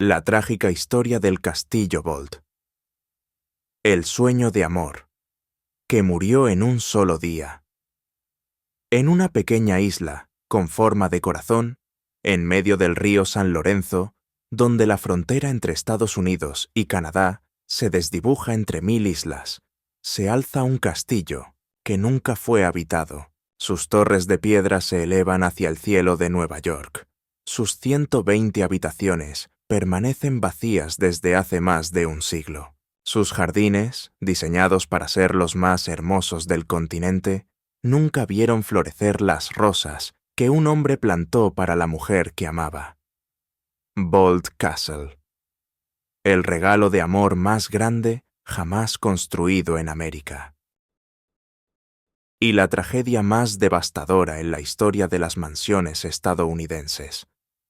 La trágica historia del Castillo Bolt. El sueño de amor, que murió en un solo día. En una pequeña isla, con forma de corazón, en medio del río San Lorenzo, donde la frontera entre Estados Unidos y Canadá se desdibuja entre 1000 islas, se alza un castillo que nunca fue habitado. Sus torres de piedra se elevan hacia el cielo de Nueva York. Sus 120 habitaciones permanecen vacías desde hace más de un siglo. Sus jardines, diseñados para ser los más hermosos del continente, nunca vieron florecer las rosas que un hombre plantó para la mujer que amaba. Bolt Castle. El regalo de amor más grande jamás construido en América. Y la tragedia más devastadora en la historia de las mansiones estadounidenses.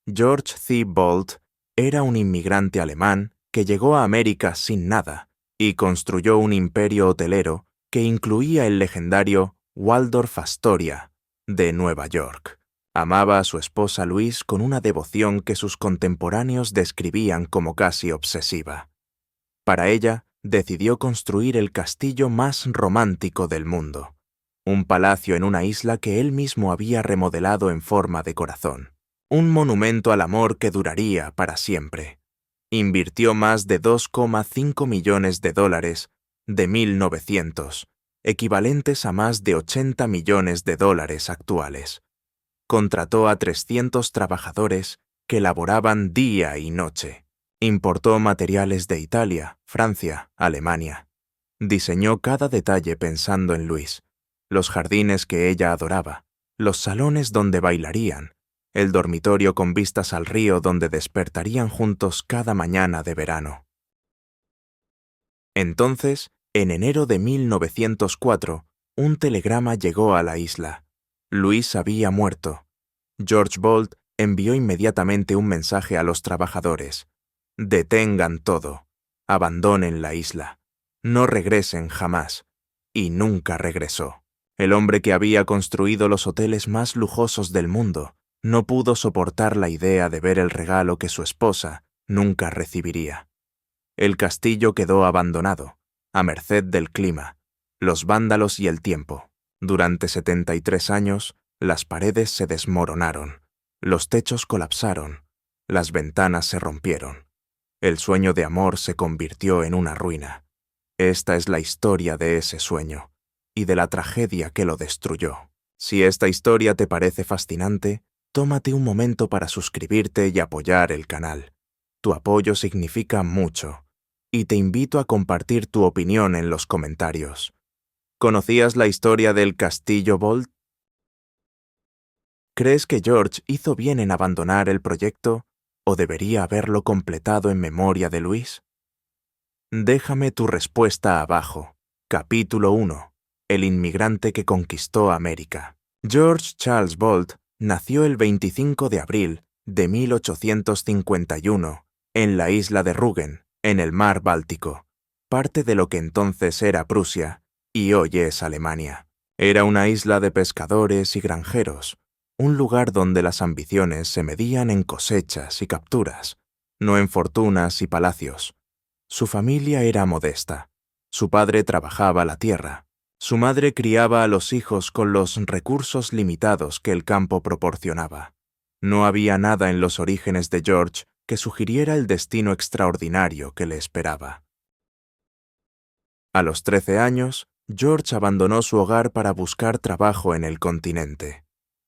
George C. Bolt era un inmigrante alemán que llegó a América sin nada y construyó un imperio hotelero que incluía el legendario Waldorf Astoria de Nueva York. Amaba a su esposa Louise con una devoción que sus contemporáneos describían como casi obsesiva. Para ella, decidió construir el castillo más romántico del mundo, un palacio en una isla que él mismo había remodelado en forma de corazón. Un monumento al amor que duraría para siempre. Invirtió más de $2,5 millones de 1900, equivalentes a más de $80 millones actuales. Contrató a 300 trabajadores que laboraban día y noche. Importó materiales de Italia, Francia, Alemania. Diseñó cada detalle pensando en Louise, los jardines que ella adoraba, los salones donde bailarían, el dormitorio con vistas al río donde despertarían juntos cada mañana de verano. Entonces, en enero de 1904, un telegrama llegó a la isla. Louise había muerto. George Bolt envió inmediatamente un mensaje a los trabajadores. Detengan todo. Abandonen la isla. No regresen jamás. Y nunca regresó. El hombre que había construido los hoteles más lujosos del mundo no pudo soportar la idea de ver el regalo que su esposa nunca recibiría. El castillo quedó abandonado, a merced del clima, los vándalos y el tiempo. Durante 73 años, las paredes se desmoronaron, los techos colapsaron, las ventanas se rompieron. El sueño de amor se convirtió en una ruina. Esta es la historia de ese sueño y de la tragedia que lo destruyó. Si esta historia te parece fascinante, tómate un momento para suscribirte y apoyar el canal. Tu apoyo significa mucho, y te invito a compartir tu opinión en los comentarios. ¿Conocías la historia del Castillo Bolt? ¿Crees que George hizo bien en abandonar el proyecto o debería haberlo completado en memoria de Louise? Déjame tu respuesta abajo. Capítulo 1. El inmigrante que conquistó América. George Charles Bolt nació el 25 de abril de 1851 en la isla de Rügen, en el mar Báltico, parte de lo que entonces era Prusia y hoy es Alemania. Era una isla de pescadores y granjeros, un lugar donde las ambiciones se medían en cosechas y capturas, no en fortunas y palacios. Su familia era modesta. Su padre trabajaba la tierra. Su madre criaba a los hijos con los recursos limitados que el campo proporcionaba. No había nada en los orígenes de George que sugiriera el destino extraordinario que le esperaba. A los 13 años, George abandonó su hogar para buscar trabajo en el continente.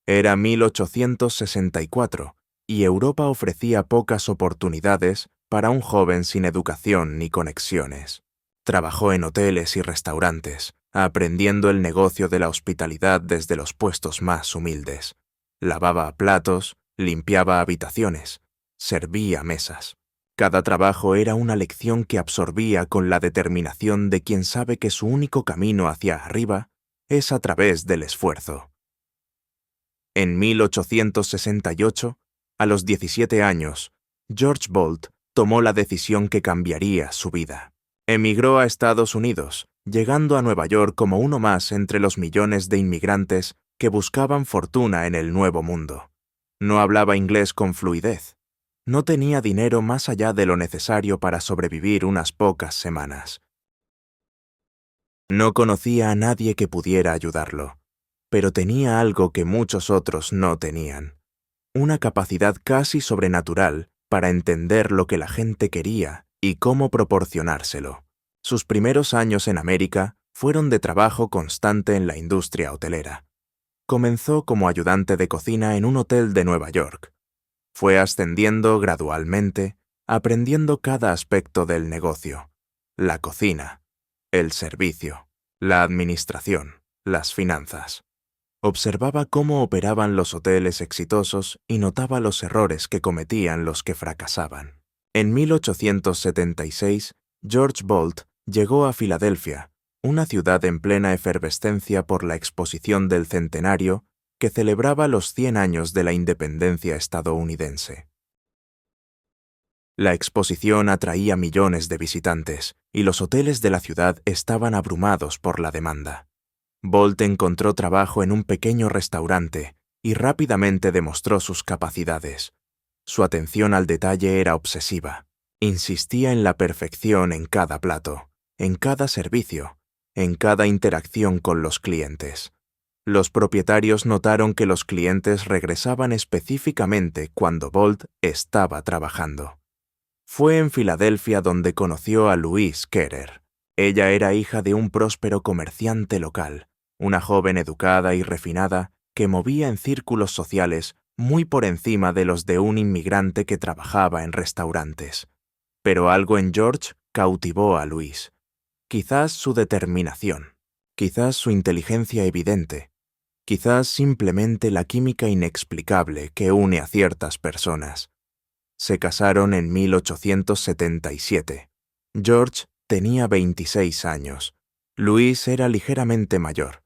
Era 1864 y Europa ofrecía pocas oportunidades para un joven sin educación ni conexiones. Trabajó en hoteles y restaurantes, aprendiendo el negocio de la hospitalidad desde los puestos más humildes. Lavaba platos, limpiaba habitaciones, servía mesas. Cada trabajo era una lección que absorbía con la determinación de quien sabe que su único camino hacia arriba es a través del esfuerzo. En 1868, a los 17 años, George Bolt tomó la decisión que cambiaría su vida. Emigró a Estados Unidos, llegando a Nueva York como uno más entre los millones de inmigrantes que buscaban fortuna en el Nuevo Mundo. No hablaba inglés con fluidez. No tenía dinero más allá de lo necesario para sobrevivir unas pocas semanas. No conocía a nadie que pudiera ayudarlo, pero tenía algo que muchos otros no tenían: una capacidad casi sobrenatural para entender lo que la gente quería y cómo proporcionárselo. Sus primeros años en América fueron de trabajo constante en la industria hotelera. Comenzó como ayudante de cocina en un hotel de Nueva York. Fue ascendiendo gradualmente, aprendiendo cada aspecto del negocio: la cocina, el servicio, la administración, las finanzas. Observaba cómo operaban los hoteles exitosos y notaba los errores que cometían los que fracasaban. En 1876, George Bolt llegó a Filadelfia, una ciudad en plena efervescencia por la exposición del centenario que celebraba los 100 años de la independencia estadounidense. La exposición atraía millones de visitantes y los hoteles de la ciudad estaban abrumados por la demanda. Bolt encontró trabajo en un pequeño restaurante y rápidamente demostró sus capacidades. Su atención al detalle era obsesiva. Insistía en la perfección en cada plato, en cada servicio, en cada interacción con los clientes. Los propietarios notaron que los clientes regresaban específicamente cuando Bolt estaba trabajando. Fue en Filadelfia donde conoció a Louise Keller. Ella era hija de un próspero comerciante local, una joven educada y refinada que movía en círculos sociales muy por encima de los de un inmigrante que trabajaba en restaurantes. Pero algo en George cautivó a Louise. Quizás su determinación, quizás su inteligencia evidente, quizás simplemente la química inexplicable que une a ciertas personas. Se casaron en 1877. George tenía 26 años. Louise era ligeramente mayor.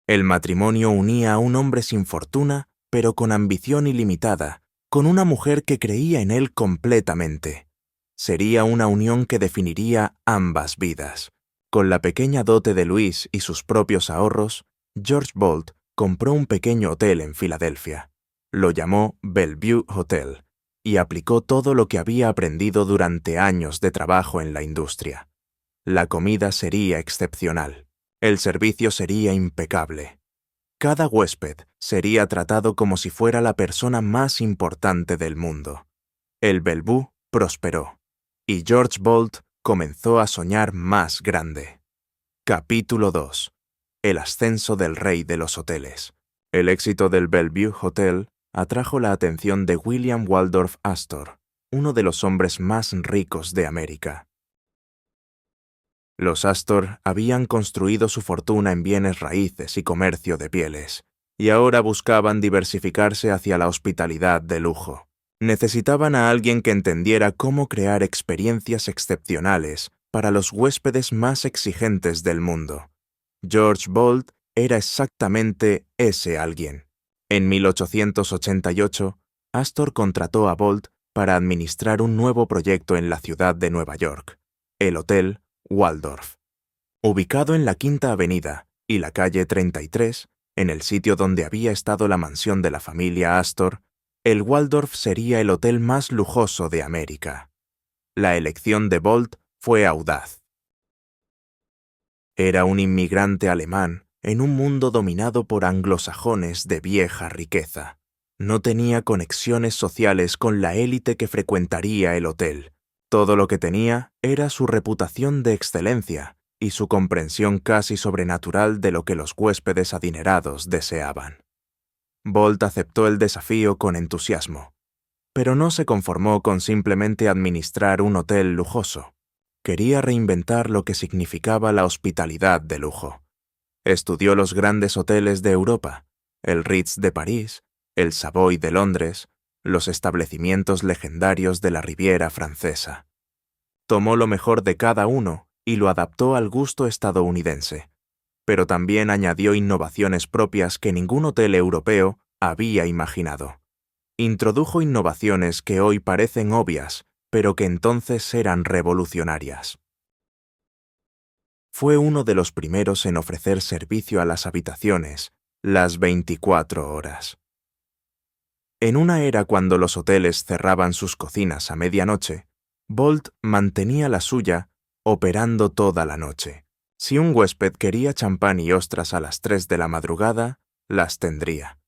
El matrimonio unía a un hombre sin fortuna, pero con ambición ilimitada, con una mujer que creía en él completamente. Sería una unión que definiría ambas vidas. Con la pequeña dote de Louise y sus propios ahorros, George Bolt compró un pequeño hotel en Filadelfia. Lo llamó Bellevue Hotel y aplicó todo lo que había aprendido durante años de trabajo en la industria. La comida sería excepcional. El servicio sería impecable. Cada huésped sería tratado como si fuera la persona más importante del mundo. El Bellevue prosperó, y George Bolt comenzó a soñar más grande. Capítulo 2. El ascenso del rey de los hoteles. El éxito del Bellevue Hotel atrajo la atención de William Waldorf Astor, uno de los hombres más ricos de América. Los Astor habían construido su fortuna en bienes raíces y comercio de pieles, y ahora buscaban diversificarse hacia la hospitalidad de lujo. Necesitaban a alguien que entendiera cómo crear experiencias excepcionales para los huéspedes más exigentes del mundo. George Bolt era exactamente ese alguien. En 1888, Astor contrató a Bolt para administrar un nuevo proyecto en la ciudad de Nueva York, el Hotel Waldorf. Ubicado en la Quinta Avenida y la calle 33, en el sitio donde había estado la mansión de la familia Astor, el Waldorf sería el hotel más lujoso de América. La elección de Bolt fue audaz. Era un inmigrante alemán en un mundo dominado por anglosajones de vieja riqueza. No tenía conexiones sociales con la élite que frecuentaría el hotel. Todo lo que tenía era su reputación de excelencia y su comprensión casi sobrenatural de lo que los huéspedes adinerados deseaban. Bolt aceptó el desafío con entusiasmo, pero no se conformó con simplemente administrar un hotel lujoso. Quería reinventar lo que significaba la hospitalidad de lujo. Estudió los grandes hoteles de Europa, el Ritz de París, el Savoy de Londres, los establecimientos legendarios de la Riviera Francesa. Tomó lo mejor de cada uno y lo adaptó al gusto estadounidense, pero también añadió innovaciones propias que ningún hotel europeo había imaginado. Introdujo innovaciones que hoy parecen obvias, pero que entonces eran revolucionarias. Fue uno de los primeros en ofrecer servicio a las habitaciones las 24 horas. En una era cuando los hoteles cerraban sus cocinas a medianoche, Bolt mantenía la suya operando toda la noche. Si un huésped quería champán y ostras a las 3 de la madrugada, las tendría.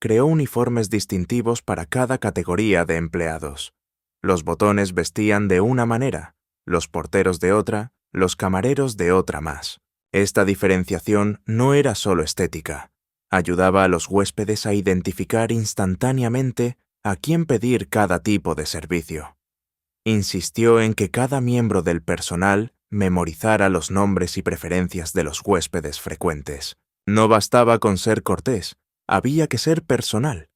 Creó uniformes distintivos para cada categoría de empleados. Los botones vestían de una manera, los porteros de otra, los camareros de otra más. Esta diferenciación no era solo estética. Ayudaba a los huéspedes a identificar instantáneamente a quién pedir cada tipo de servicio. Insistió en que cada miembro del personal memorizara los nombres y preferencias de los huéspedes frecuentes. No bastaba con ser cortés, había que ser personal.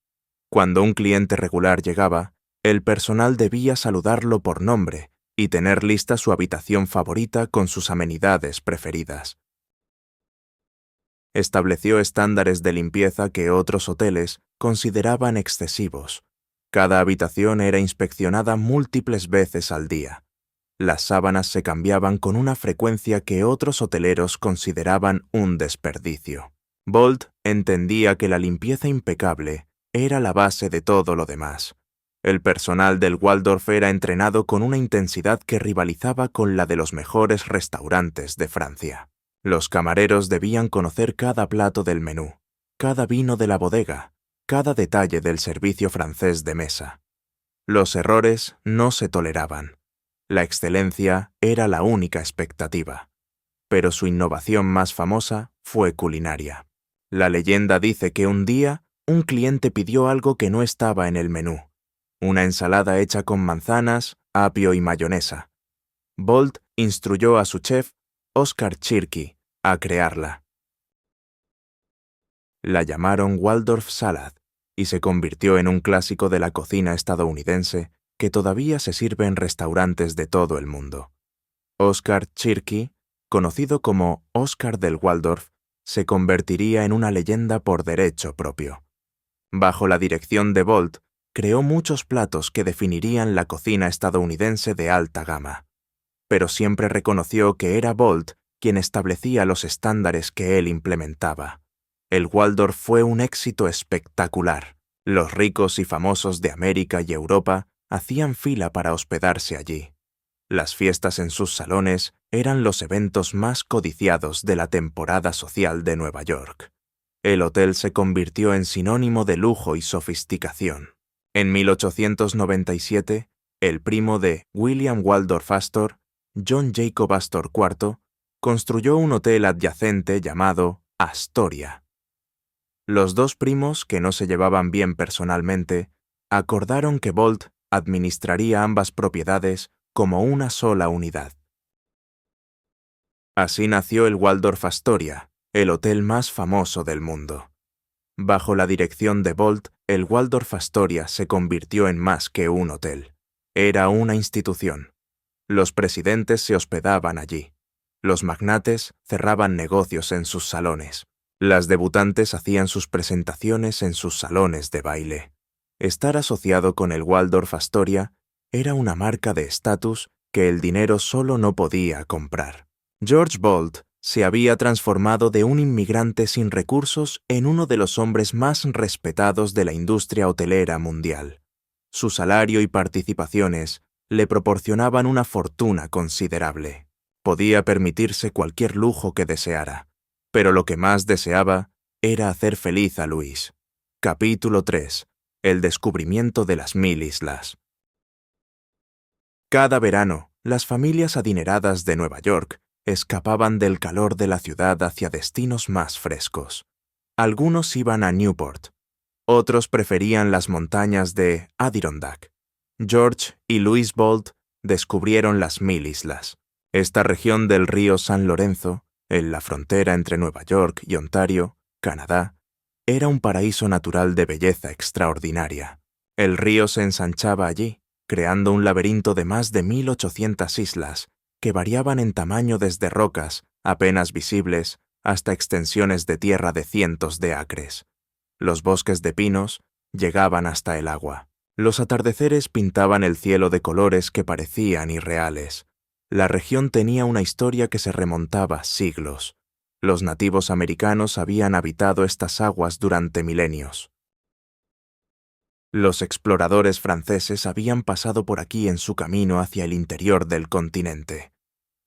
Cuando un cliente regular llegaba, el personal debía saludarlo por nombre y tener lista su habitación favorita con sus amenidades preferidas. Estableció estándares de limpieza que otros hoteles consideraban excesivos. Cada habitación era inspeccionada múltiples veces al día. Las sábanas se cambiaban con una frecuencia que otros hoteleros consideraban un desperdicio. Bolt entendía que la limpieza impecable era la base de todo lo demás. El personal del Waldorf era entrenado con una intensidad que rivalizaba con la de los mejores restaurantes de Francia. Los camareros debían conocer cada plato del menú, cada vino de la bodega, cada detalle del servicio francés de mesa. Los errores no se toleraban. La excelencia era la única expectativa. Pero su innovación más famosa fue culinaria. La leyenda dice que un día un cliente pidió algo que no estaba en el menú: una ensalada hecha con manzanas, apio y mayonesa. Bolt instruyó a su chef, Oskar Tschirky, a crearla. La llamaron Waldorf Salad y se convirtió en un clásico de la cocina estadounidense que todavía se sirve en restaurantes de todo el mundo. Oskar Tschirky, conocido como Oscar del Waldorf, se convertiría en una leyenda por derecho propio. Bajo la dirección de Bolt, creó muchos platos que definirían la cocina estadounidense de alta gama. Pero siempre reconoció que era Bolt quien establecía los estándares que él implementaba. El Waldorf fue un éxito espectacular. Los ricos y famosos de América y Europa hacían fila para hospedarse allí. Las fiestas en sus salones eran los eventos más codiciados de la temporada social de Nueva York. El hotel se convirtió en sinónimo de lujo y sofisticación. En 1897, el primo de William Waldorf Astor, John Jacob Astor IV, construyó un hotel adyacente llamado Astoria. Los dos primos, que no se llevaban bien personalmente, acordaron que Bolt administraría ambas propiedades como una sola unidad. Así nació el Waldorf Astoria, el hotel más famoso del mundo. Bajo la dirección de Bolt, el Waldorf Astoria se convirtió en más que un hotel. Era una institución. Los presidentes se hospedaban allí. Los magnates cerraban negocios en sus salones. Las debutantes hacían sus presentaciones en sus salones de baile. Estar asociado con el Waldorf Astoria era una marca de estatus que el dinero solo no podía comprar. George Bolt se había transformado de un inmigrante sin recursos en uno de los hombres más respetados de la industria hotelera mundial. Su salario y participaciones le proporcionaban una fortuna considerable. Podía permitirse cualquier lujo que deseara, pero lo que más deseaba era hacer feliz a Luis. Capítulo 3. El descubrimiento de las 1000 islas. Cada verano, las familias adineradas de Nueva York escapaban del calor de la ciudad hacia destinos más frescos. Algunos iban a Newport, otros preferían las montañas de Adirondack. George y Louise Bolt descubrieron las 1000 islas. Esta región del río San Lorenzo, en la frontera entre Nueva York y Ontario, Canadá, era un paraíso natural de belleza extraordinaria. El río se ensanchaba allí, creando un laberinto de más de 1800 islas, que variaban en tamaño desde rocas, apenas visibles, hasta extensiones de tierra de cientos de acres. Los bosques de pinos llegaban hasta el agua. Los atardeceres pintaban el cielo de colores que parecían irreales. La región tenía una historia que se remontaba siglos. Los nativos americanos habían habitado estas aguas durante milenios. Los exploradores franceses habían pasado por aquí en su camino hacia el interior del continente.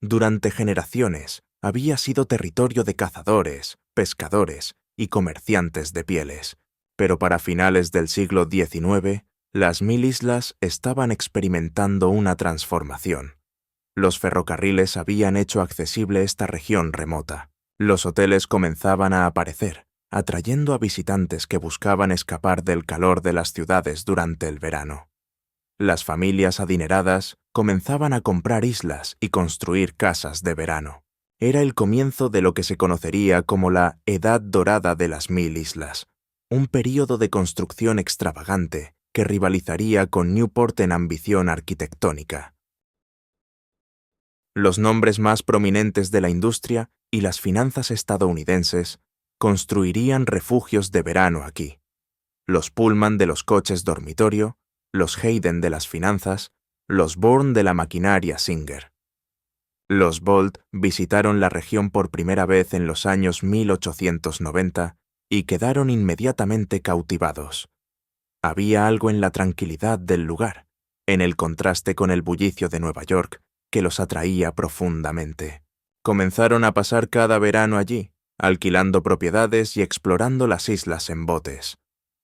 Durante generaciones había sido territorio de cazadores, pescadores y comerciantes de pieles, pero para finales del siglo XIX, las 1000 islas estaban experimentando una transformación. Los ferrocarriles habían hecho accesible esta región remota. Los hoteles comenzaban a aparecer, atrayendo a visitantes que buscaban escapar del calor de las ciudades durante el verano. Las familias adineradas comenzaban a comprar islas y construir casas de verano. Era el comienzo de lo que se conocería como la Edad Dorada de las 1000 islas, un período de construcción extravagante que rivalizaría con Newport en ambición arquitectónica. Los nombres más prominentes de la industria y las finanzas estadounidenses construirían refugios de verano aquí. Los Pullman de los coches dormitorio, los Hayden de las finanzas, los Bourne de la maquinaria Singer. Los Bolt visitaron la región por primera vez en los años 1890 y quedaron inmediatamente cautivados. Había algo en la tranquilidad del lugar, en el contraste con el bullicio de Nueva York, que los atraía profundamente. Comenzaron a pasar cada verano allí, alquilando propiedades y explorando las islas en botes.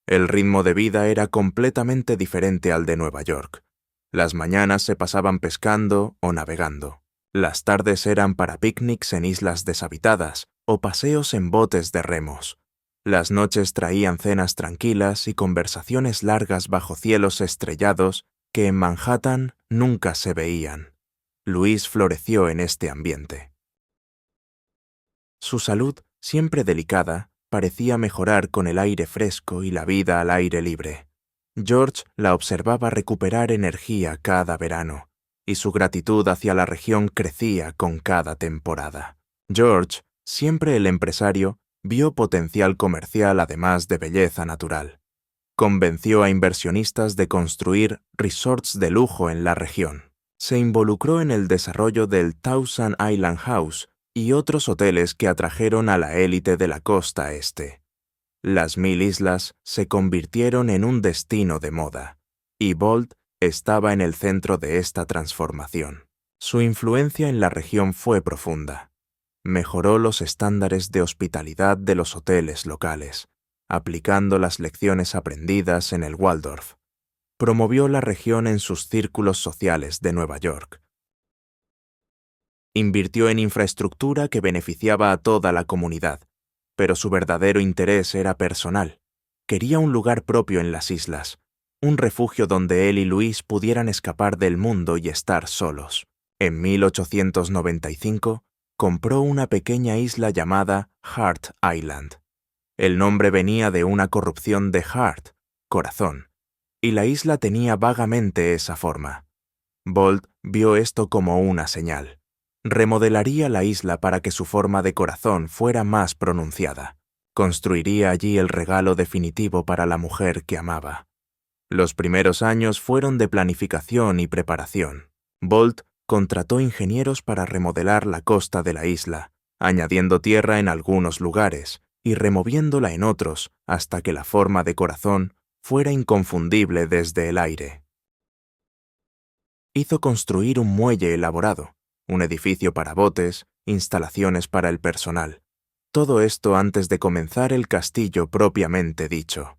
El ritmo de vida era completamente diferente al de Nueva York. Las mañanas se pasaban pescando o navegando. Las tardes eran para picnics en islas deshabitadas o paseos en botes de remos. Las noches traían cenas tranquilas y conversaciones largas bajo cielos estrellados que en Manhattan nunca se veían. Luis floreció en este ambiente. Su salud, siempre delicada, parecía mejorar con el aire fresco y la vida al aire libre. George la observaba recuperar energía cada verano, y su gratitud hacia la región crecía con cada temporada. George, siempre el empresario, vio potencial comercial además de belleza natural. Convenció a inversionistas de construir resorts de lujo en la región. Se involucró en el desarrollo del Thousand Island House y otros hoteles que atrajeron a la élite de la costa este. Las 1000 islas se convirtieron en un destino de moda, y Bolt estaba en el centro de esta transformación. Su influencia en la región fue profunda. Mejoró los estándares de hospitalidad de los hoteles locales, aplicando las lecciones aprendidas en el Waldorf. Promovió la región en sus círculos sociales de Nueva York. Invirtió en infraestructura que beneficiaba a toda la comunidad, pero su verdadero interés era personal. Quería un lugar propio en las islas, un refugio donde él y Luis pudieran escapar del mundo y estar solos. En 1895, compró una pequeña isla llamada Heart Island. El nombre venía de una corrupción de heart, corazón, y la isla tenía vagamente esa forma. Bolt vio esto como una señal. Remodelaría la isla para que su forma de corazón fuera más pronunciada. Construiría allí el regalo definitivo para la mujer que amaba. Los primeros años fueron de planificación y preparación. Bolt contrató ingenieros para remodelar la costa de la isla, añadiendo tierra en algunos lugares y removiéndola en otros hasta que la forma de corazón fuera inconfundible desde el aire. Hizo construir un muelle elaborado, un edificio para botes, instalaciones para el personal. Todo esto antes de comenzar el castillo propiamente dicho.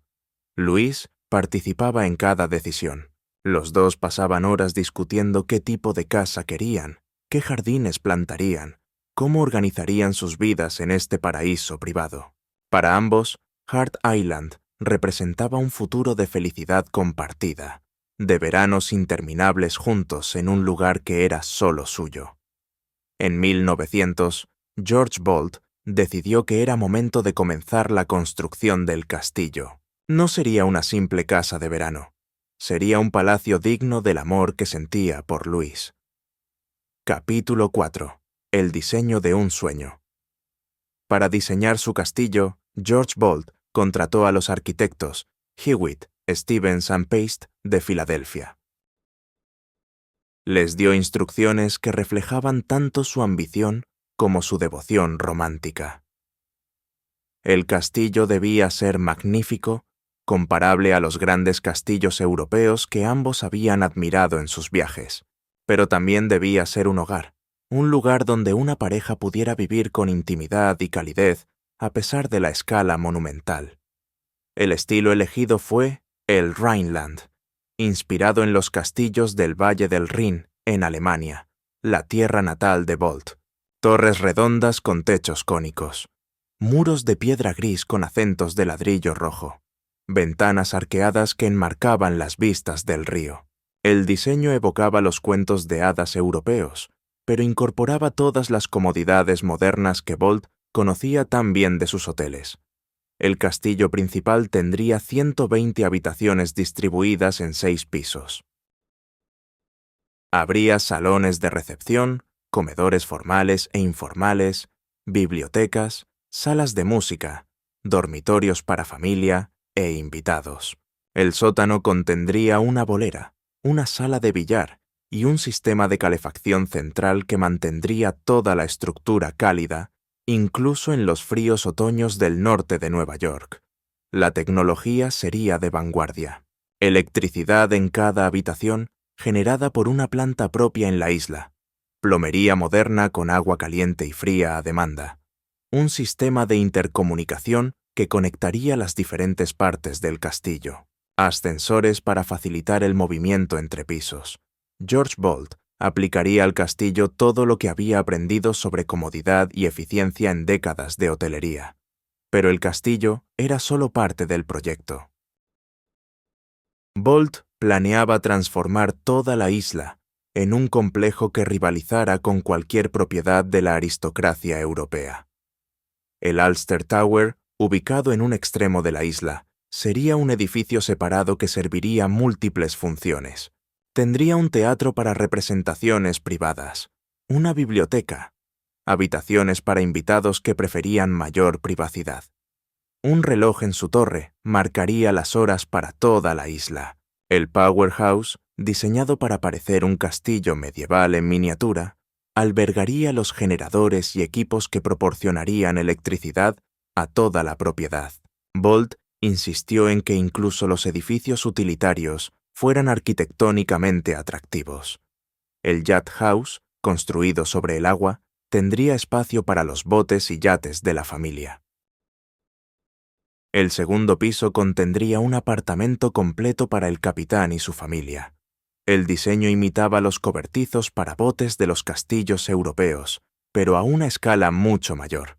Luis participaba en cada decisión. Los dos pasaban horas discutiendo qué tipo de casa querían, qué jardines plantarían, cómo organizarían sus vidas en este paraíso privado. Para ambos, Heart Island representaba un futuro de felicidad compartida, de veranos interminables juntos en un lugar que era solo suyo. En 1900, George Bolt decidió que era momento de comenzar la construcción del castillo. No sería una simple casa de verano, sería un palacio digno del amor que sentía por Luis. Capítulo 4. El diseño de un sueño. Para diseñar su castillo, George Bolt contrató a los arquitectos Hewitt, Stevens and Paste de Filadelfia. Les dio instrucciones que reflejaban tanto su ambición como su devoción romántica. El castillo debía ser magnífico, comparable a los grandes castillos europeos que ambos habían admirado en sus viajes. Pero también debía ser un hogar, un lugar donde una pareja pudiera vivir con intimidad y calidez a pesar de la escala monumental. El estilo elegido fue el Rhineland, inspirado en los castillos del Valle del Rin, en Alemania, la tierra natal de Bolt. Torres redondas con techos cónicos, muros de piedra gris con acentos de ladrillo rojo, ventanas arqueadas que enmarcaban las vistas del río. El diseño evocaba los cuentos de hadas europeos, pero incorporaba todas las comodidades modernas que Bolt conocía tan bien de sus hoteles. El castillo principal tendría 120 habitaciones distribuidas en 6 pisos. Habría salones de recepción, comedores formales e informales, bibliotecas, salas de música, dormitorios para familia e invitados. El sótano contendría una bolera, una sala de billar y un sistema de calefacción central que mantendría toda la estructura cálida, incluso en los fríos otoños del norte de Nueva York. La tecnología sería de vanguardia. Electricidad en cada habitación, generada por una planta propia en la isla. Plomería moderna con agua caliente y fría a demanda. Un sistema de intercomunicación que conectaría las diferentes partes del castillo. Ascensores para facilitar el movimiento entre pisos. George Bolt aplicaría al castillo todo lo que había aprendido sobre comodidad y eficiencia en décadas de hotelería. Pero el castillo era solo parte del proyecto. Bolt planeaba transformar toda la isla en un complejo que rivalizara con cualquier propiedad de la aristocracia europea. El Ulster Tower, ubicado en un extremo de la isla, sería un edificio separado que serviría múltiples funciones. Tendría un teatro para representaciones privadas, una biblioteca, habitaciones para invitados que preferían mayor privacidad. Un reloj en su torre marcaría las horas para toda la isla. El Powerhouse, diseñado para parecer un castillo medieval en miniatura, albergaría los generadores y equipos que proporcionarían electricidad a toda la propiedad. Bolt insistió en que incluso los edificios utilitarios fueran arquitectónicamente atractivos. El Yacht House, construido sobre el agua, tendría espacio para los botes y yates de la familia. El segundo piso contendría un apartamento completo para el capitán y su familia. El diseño imitaba los cobertizos para botes de los castillos europeos, pero a una escala mucho mayor.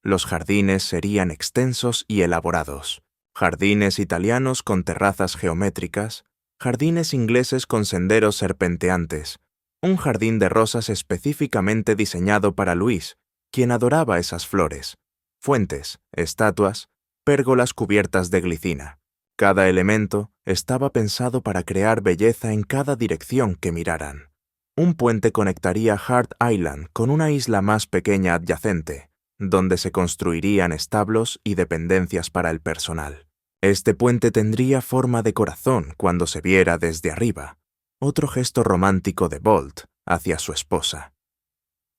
Los jardines serían extensos y elaborados. Jardines italianos con terrazas geométricas, jardines ingleses con senderos serpenteantes, un jardín de rosas específicamente diseñado para Luis, quien adoraba esas flores, fuentes, estatuas, pérgolas cubiertas de glicina. Cada elemento estaba pensado para crear belleza en cada dirección que miraran. Un puente conectaría Hart Island con una isla más pequeña adyacente, donde se construirían establos y dependencias para el personal. Este puente tendría forma de corazón cuando se viera desde arriba, otro gesto romántico de Bolt hacia su esposa.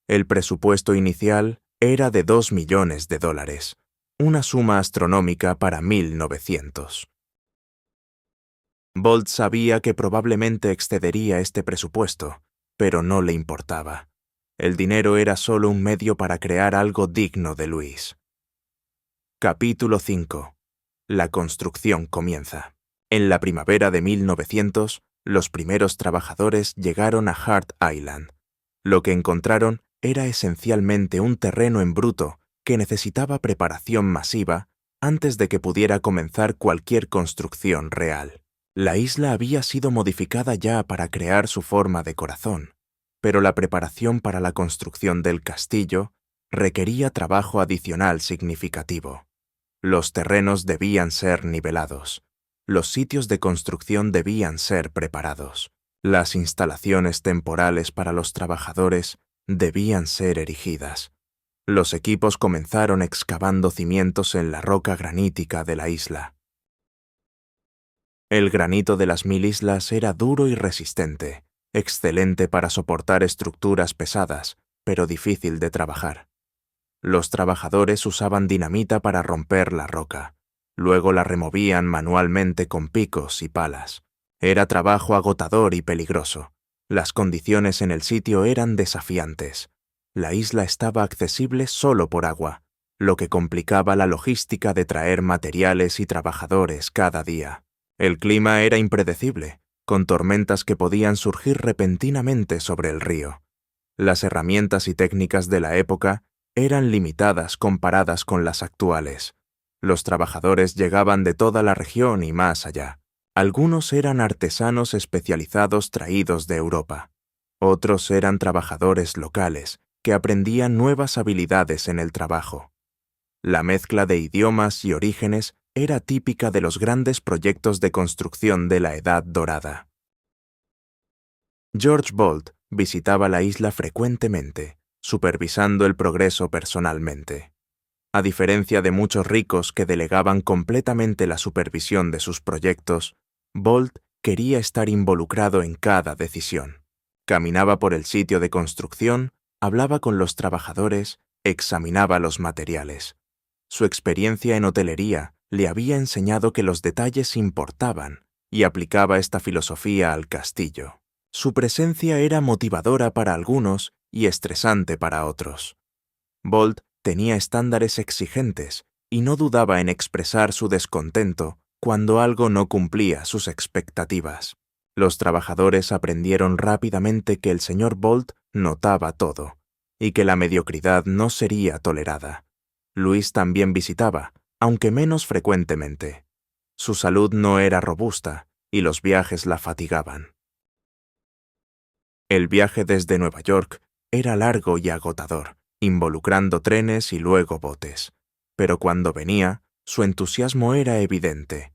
El presupuesto inicial era de $2 millones, una suma astronómica para 1900. Bolt sabía que probablemente excedería este presupuesto, pero no le importaba. El dinero era solo un medio para crear algo digno de Luis. Capítulo 5. La construcción comienza. En la primavera de 1900, los primeros trabajadores llegaron a Hart Island. Lo que encontraron era esencialmente un terreno en bruto que necesitaba preparación masiva antes de que pudiera comenzar cualquier construcción real. La isla había sido modificada ya para crear su forma de corazón, pero la preparación para la construcción del castillo requería trabajo adicional significativo. Los terrenos debían ser nivelados, los sitios de construcción debían ser preparados, las instalaciones temporales para los trabajadores debían ser erigidas. Los equipos comenzaron excavando cimientos en la roca granítica de la isla. El granito de las 1000 islas era duro y resistente, excelente para soportar estructuras pesadas, pero difícil de trabajar. Los trabajadores usaban dinamita para romper la roca. Luego la removían manualmente con picos y palas. Era trabajo agotador y peligroso. Las condiciones en el sitio eran desafiantes. La isla estaba accesible solo por agua, lo que complicaba la logística de traer materiales y trabajadores cada día. El clima era impredecible, con tormentas que podían surgir repentinamente sobre el río. Las herramientas y técnicas de la época eran limitadas comparadas con las actuales. Los trabajadores llegaban de toda la región y más allá. Algunos eran artesanos especializados traídos de Europa. Otros eran trabajadores locales que aprendían nuevas habilidades en el trabajo. La mezcla de idiomas y orígenes era típica de los grandes proyectos de construcción de la Edad Dorada. George Bolt visitaba la isla frecuentemente, supervisando el progreso personalmente. A diferencia de muchos ricos que delegaban completamente la supervisión de sus proyectos, Bolt quería estar involucrado en cada decisión. Caminaba por el sitio de construcción, hablaba con los trabajadores, examinaba los materiales. Su experiencia en hotelería le había enseñado que los detalles importaban y aplicaba esta filosofía al castillo. Su presencia era motivadora para algunos y estresante para otros. Bolt tenía estándares exigentes y no dudaba en expresar su descontento cuando algo no cumplía sus expectativas. Los trabajadores aprendieron rápidamente que el señor Bolt notaba todo y que la mediocridad no sería tolerada. Luis también visitaba, aunque menos frecuentemente. Su salud no era robusta y los viajes la fatigaban. El viaje desde Nueva York era largo y agotador, involucrando trenes y luego botes. Pero cuando venía, su entusiasmo era evidente.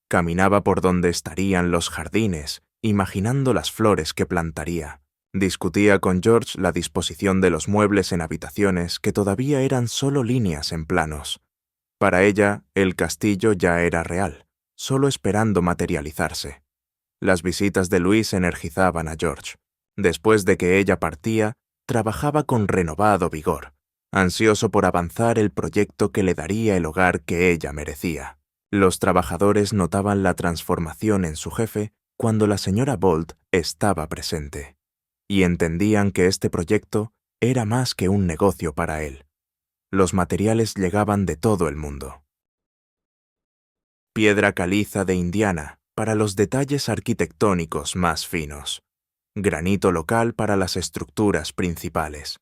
Caminaba por donde estarían los jardines, imaginando las flores que plantaría. Discutía con George la disposición de los muebles en habitaciones que todavía eran solo líneas en planos. Para ella, el castillo ya era real, solo esperando materializarse. Las visitas de Luis energizaban a George. Después de que ella partía, trabajaba con renovado vigor, ansioso por avanzar el proyecto que le daría el hogar que ella merecía. Los trabajadores notaban la transformación en su jefe cuando la señora Bolt estaba presente, y entendían que este proyecto era más que un negocio para él. Los materiales llegaban de todo el mundo. Piedra caliza de Indiana para los detalles arquitectónicos más finos. Granito local para las estructuras principales,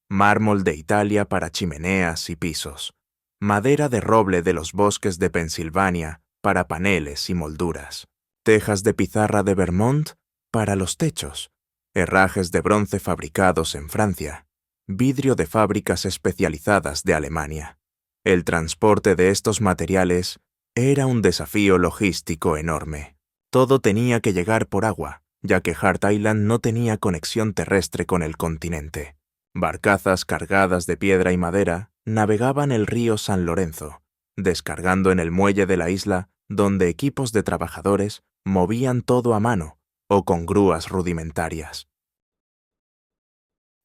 mármol de Italia para chimeneas y pisos, madera de roble de los bosques de Pensilvania para paneles y molduras, tejas de pizarra de Vermont para los techos, herrajes de bronce fabricados en Francia, vidrio de fábricas especializadas de Alemania. El transporte de estos materiales era un desafío logístico enorme. Todo tenía que llegar por agua, ya que Hart Island no tenía conexión terrestre con el continente. Barcazas cargadas de piedra y madera navegaban el río San Lorenzo, descargando en el muelle de la isla, donde equipos de trabajadores movían todo a mano o con grúas rudimentarias.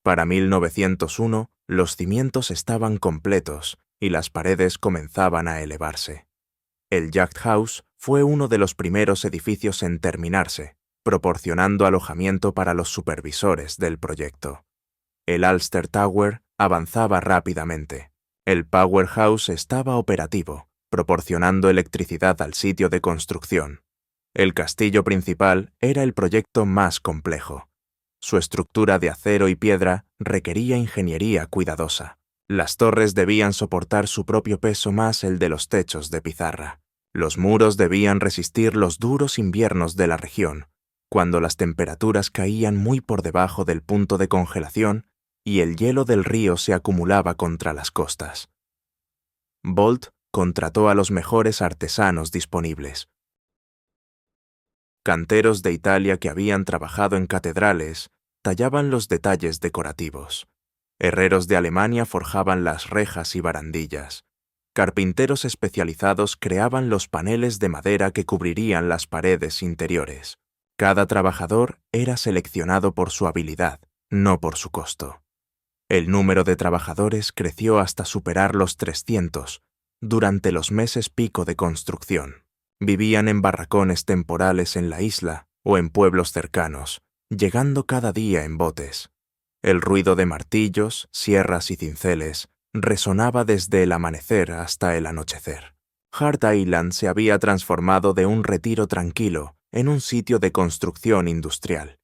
Para 1901, los cimientos estaban completos y las paredes comenzaban a elevarse. El Yacht House fue uno de los primeros edificios en terminarse, proporcionando alojamiento para los supervisores del proyecto. El Ulster Tower avanzaba rápidamente. El Powerhouse estaba operativo, proporcionando electricidad al sitio de construcción. El castillo principal era el proyecto más complejo. Su estructura de acero y piedra requería ingeniería cuidadosa. Las torres debían soportar su propio peso más el de los techos de pizarra. Los muros debían resistir los duros inviernos de la región, cuando las temperaturas caían muy por debajo del punto de congelación y el hielo del río se acumulaba contra las costas. Bolt contrató a los mejores artesanos disponibles. Canteros de Italia que habían trabajado en catedrales tallaban los detalles decorativos. Herreros de Alemania forjaban las rejas y barandillas. Carpinteros especializados creaban los paneles de madera que cubrirían las paredes interiores. Cada trabajador era seleccionado por su habilidad, no por su costo. El número de trabajadores creció hasta superar los 300, durante los meses pico de construcción. Vivían en barracones temporales en la isla o en pueblos cercanos, llegando cada día en botes. El ruido de martillos, sierras y cinceles resonaba desde el amanecer hasta el anochecer. Hart Island se había transformado de un retiro tranquilo en un sitio de construcción industrial.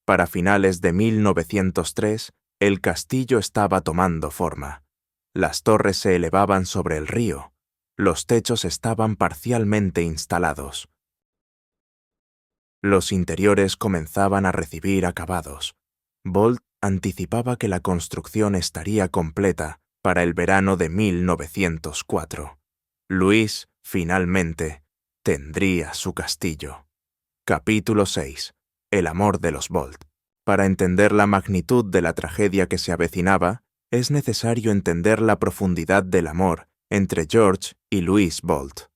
Para finales de 1903, el castillo estaba tomando forma. Las torres se elevaban sobre el río. Los techos estaban parcialmente instalados. Los interiores comenzaban a recibir acabados. Bolt anticipaba que la construcción estaría completa para el verano de 1904. Louise, finalmente, tendría su castillo. Capítulo 6. El amor de los Bolt. Para entender la magnitud de la tragedia que se avecinaba, es necesario entender la profundidad del amor entre George y Louise Bolt.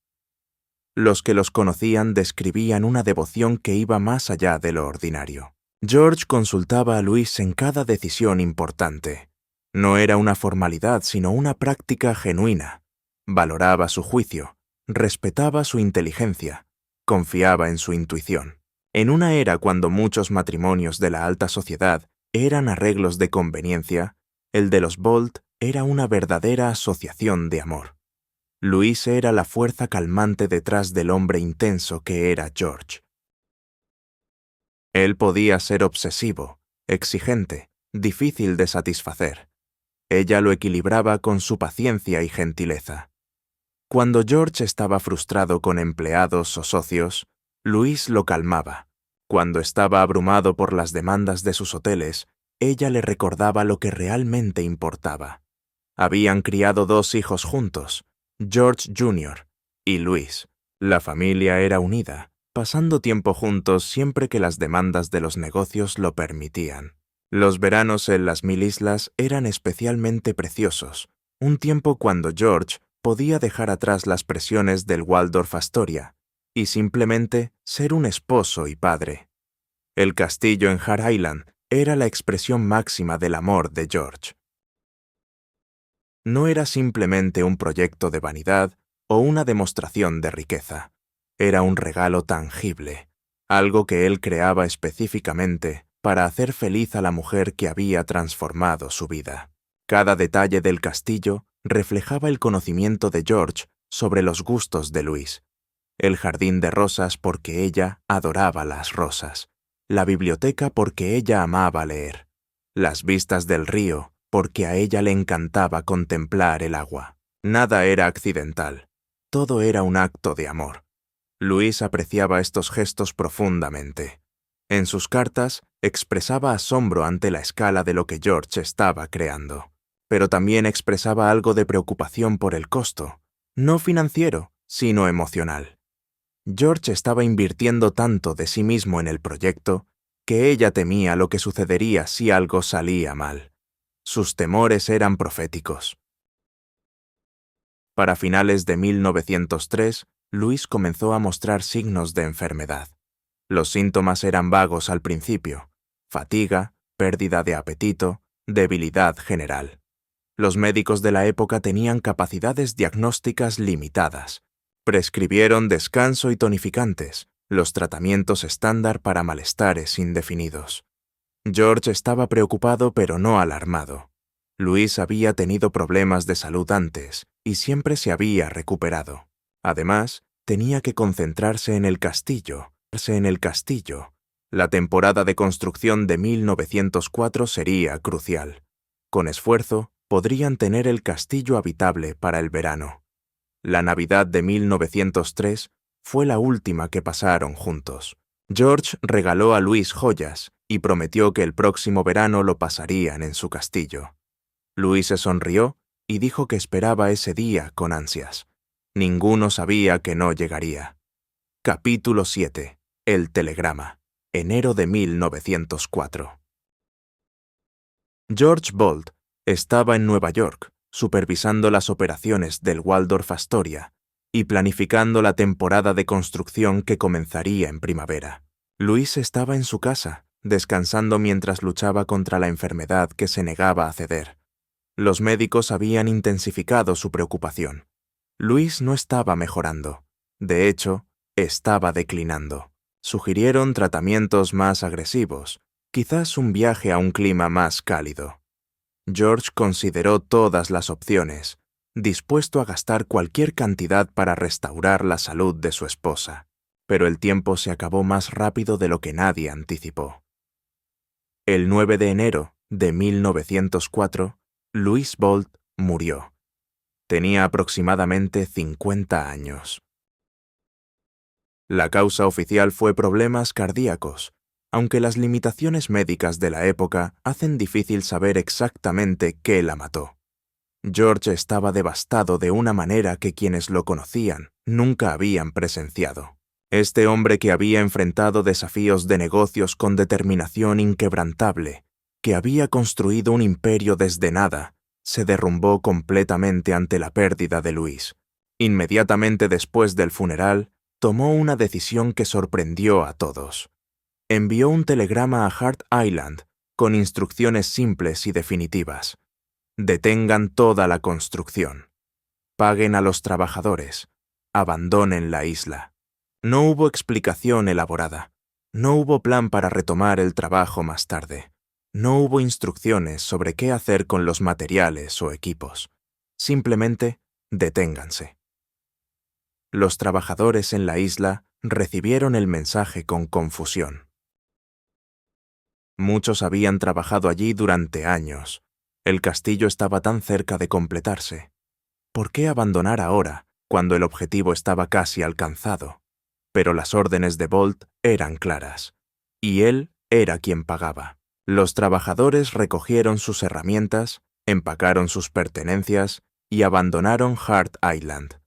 Los que los conocían describían una devoción que iba más allá de lo ordinario. George consultaba a Louise en cada decisión importante. No era una formalidad, sino una práctica genuina. Valoraba su juicio, respetaba su inteligencia, confiaba en su intuición. En una era cuando muchos matrimonios de la alta sociedad eran arreglos de conveniencia, el de los Bolt era una verdadera asociación de amor. Louise era la fuerza calmante detrás del hombre intenso que era George. Él podía ser obsesivo, exigente, difícil de satisfacer. Ella lo equilibraba con su paciencia y gentileza. Cuando George estaba frustrado con empleados o socios, Louise lo calmaba. Cuando estaba abrumado por las demandas de sus hoteles, ella le recordaba lo que realmente importaba. Habían criado 2 hijos juntos, George Jr. y Louise. La familia era unida, pasando tiempo juntos siempre que las demandas de los negocios lo permitían. Los veranos en las 1000 islas eran especialmente preciosos, un tiempo cuando George podía dejar atrás las presiones del Waldorf Astoria y simplemente ser un esposo y padre. El castillo en Hart Island era la expresión máxima del amor de George. No era simplemente un proyecto de vanidad o una demostración de riqueza. Era un regalo tangible, algo que él creaba específicamente para hacer feliz a la mujer que había transformado su vida. Cada detalle del castillo reflejaba el conocimiento de George sobre los gustos de Louise. El jardín de rosas porque ella adoraba las rosas, la biblioteca porque ella amaba leer, las vistas del río porque a ella le encantaba contemplar el agua. Nada era accidental, todo era un acto de amor. Louise apreciaba estos gestos profundamente. En sus cartas expresaba asombro ante la escala de lo que George estaba creando, pero también expresaba algo de preocupación por el costo, no financiero, sino emocional. George estaba invirtiendo tanto de sí mismo en el proyecto que ella temía lo que sucedería si algo salía mal. Sus temores eran proféticos. Para finales de 1903, Louise comenzó a mostrar signos de enfermedad. Los síntomas eran vagos al principio: fatiga, pérdida de apetito, debilidad general. Los médicos de la época tenían capacidades diagnósticas limitadas. Prescribieron descanso y tonificantes, los tratamientos estándar para malestares indefinidos. George estaba preocupado pero no alarmado. Louise había tenido problemas de salud antes y siempre se había recuperado. Además, tenía que concentrarse en el castillo. La temporada de construcción de 1904 sería crucial. Con esfuerzo, podrían tener el castillo habitable para el verano. La Navidad de 1903 fue la última que pasaron juntos. George regaló a Louise joyas y prometió que el próximo verano lo pasarían en su castillo. Louise sonrió y dijo que esperaba ese día con ansias. Ninguno sabía que no llegaría. Capítulo 7. El telegrama. Enero de 1904. George Bolt estaba en Nueva York, supervisando las operaciones del Waldorf Astoria y planificando la temporada de construcción que comenzaría en primavera. Louise estaba en su casa, descansando mientras luchaba contra la enfermedad que se negaba a ceder. Los médicos habían intensificado su preocupación. Luis no estaba mejorando. De hecho, estaba declinando. Sugirieron tratamientos más agresivos, quizás un viaje a un clima más cálido. George consideró todas las opciones, dispuesto a gastar cualquier cantidad para restaurar la salud de su esposa, pero el tiempo se acabó más rápido de lo que nadie anticipó. El 9 de enero de 1904, Louise Bolt murió. Tenía aproximadamente 50 años. La causa oficial fue problemas cardíacos, aunque las limitaciones médicas de la época hacen difícil saber exactamente qué la mató. George estaba devastado de una manera que quienes lo conocían nunca habían presenciado. Este hombre que había enfrentado desafíos de negocios con determinación inquebrantable, que había construido un imperio desde nada, se derrumbó completamente ante la pérdida de Louise. Inmediatamente después del funeral, tomó una decisión que sorprendió a todos. Envió un telegrama a Hart Island con instrucciones simples y definitivas. Detengan toda la construcción. Paguen a los trabajadores. Abandonen la isla. No hubo explicación elaborada. No hubo plan para retomar el trabajo más tarde. No hubo instrucciones sobre qué hacer con los materiales o equipos. Simplemente, deténganse. Los trabajadores en la isla recibieron el mensaje con confusión. Muchos habían trabajado allí durante años. El castillo estaba tan cerca de completarse. ¿Por qué abandonar ahora, cuando el objetivo estaba casi alcanzado? Pero las órdenes de Bolt eran claras, y él era quien pagaba. Los trabajadores recogieron sus herramientas, empacaron sus pertenencias y abandonaron Hart Island.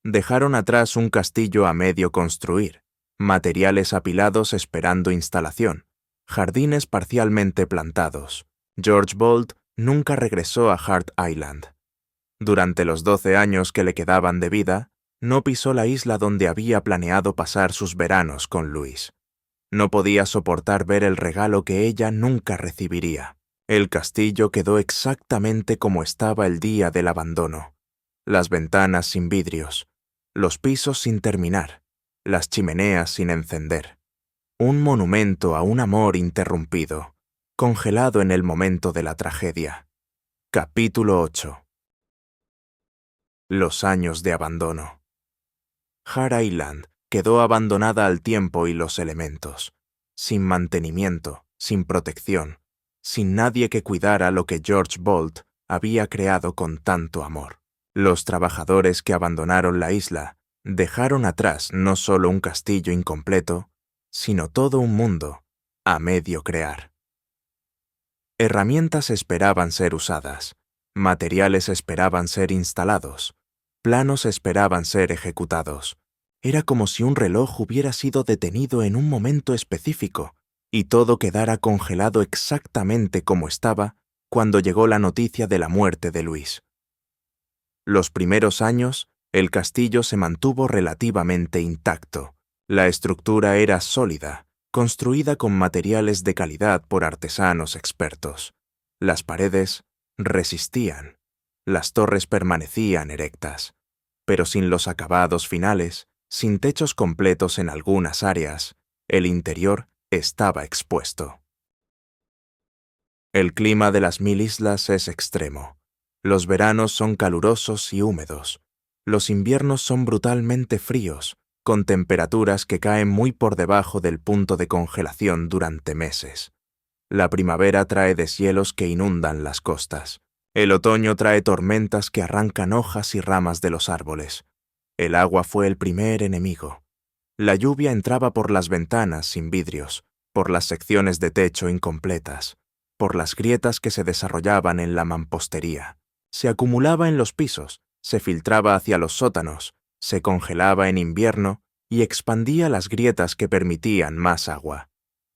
Dejaron atrás un castillo a medio construir, materiales apilados esperando instalación, jardines parcialmente plantados. George Bolt nunca regresó a Hart Island. Durante los 12 años que le quedaban de vida, no pisó la isla donde había planeado pasar sus veranos con Louise. No podía soportar ver el regalo que ella nunca recibiría. El castillo quedó exactamente como estaba el día del abandono. Las ventanas sin vidrios, los pisos sin terminar, las chimeneas sin encender. Un monumento a un amor interrumpido, congelado en el momento de la tragedia. Capítulo 8. Los años de abandono. Hart Island quedó abandonada al tiempo y los elementos, sin mantenimiento, sin protección, sin nadie que cuidara lo que George Bolt había creado con tanto amor. Los trabajadores que abandonaron la isla dejaron atrás no solo un castillo incompleto, sino todo un mundo a medio crear. Herramientas esperaban ser usadas, materiales esperaban ser instalados, planos esperaban ser ejecutados. Era como si un reloj hubiera sido detenido en un momento específico y todo quedara congelado exactamente como estaba cuando llegó la noticia de la muerte de Louise. Los primeros años, el castillo se mantuvo relativamente intacto. La estructura era sólida, construida con materiales de calidad por artesanos expertos. Las paredes resistían. Las torres permanecían erectas. Pero sin los acabados finales, sin techos completos en algunas áreas, el interior estaba expuesto. El clima de las 1000 islas es extremo. Los veranos son calurosos y húmedos. Los inviernos son brutalmente fríos, con temperaturas que caen muy por debajo del punto de congelación durante meses. La primavera trae deshielos que inundan las costas. El otoño trae tormentas que arrancan hojas y ramas de los árboles. El agua fue el primer enemigo. La lluvia entraba por las ventanas sin vidrios, por las secciones de techo incompletas, por las grietas que se desarrollaban en la mampostería. Se acumulaba en los pisos, se filtraba hacia los sótanos, se congelaba en invierno y expandía las grietas que permitían más agua.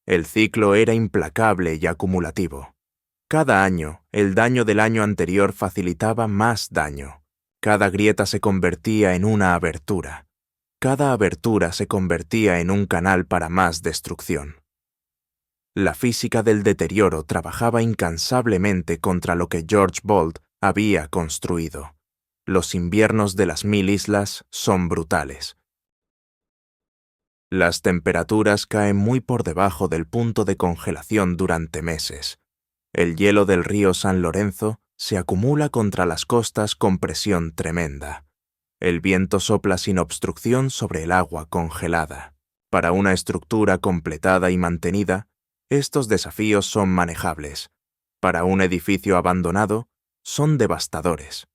El ciclo era implacable y acumulativo. Cada año, el daño del año anterior facilitaba más daño. Cada grieta se convertía en una abertura. Cada abertura se convertía en un canal para más destrucción. La física del deterioro trabajaba incansablemente contra lo que George Bolt había construido. Los inviernos de las 1000 islas son brutales. Las temperaturas caen muy por debajo del punto de congelación durante meses. El hielo del río San Lorenzo se acumula contra las costas con presión tremenda. El viento sopla sin obstrucción sobre el agua congelada. Para una estructura completada y mantenida, estos desafíos son manejables. Para un edificio abandonado, son devastadores.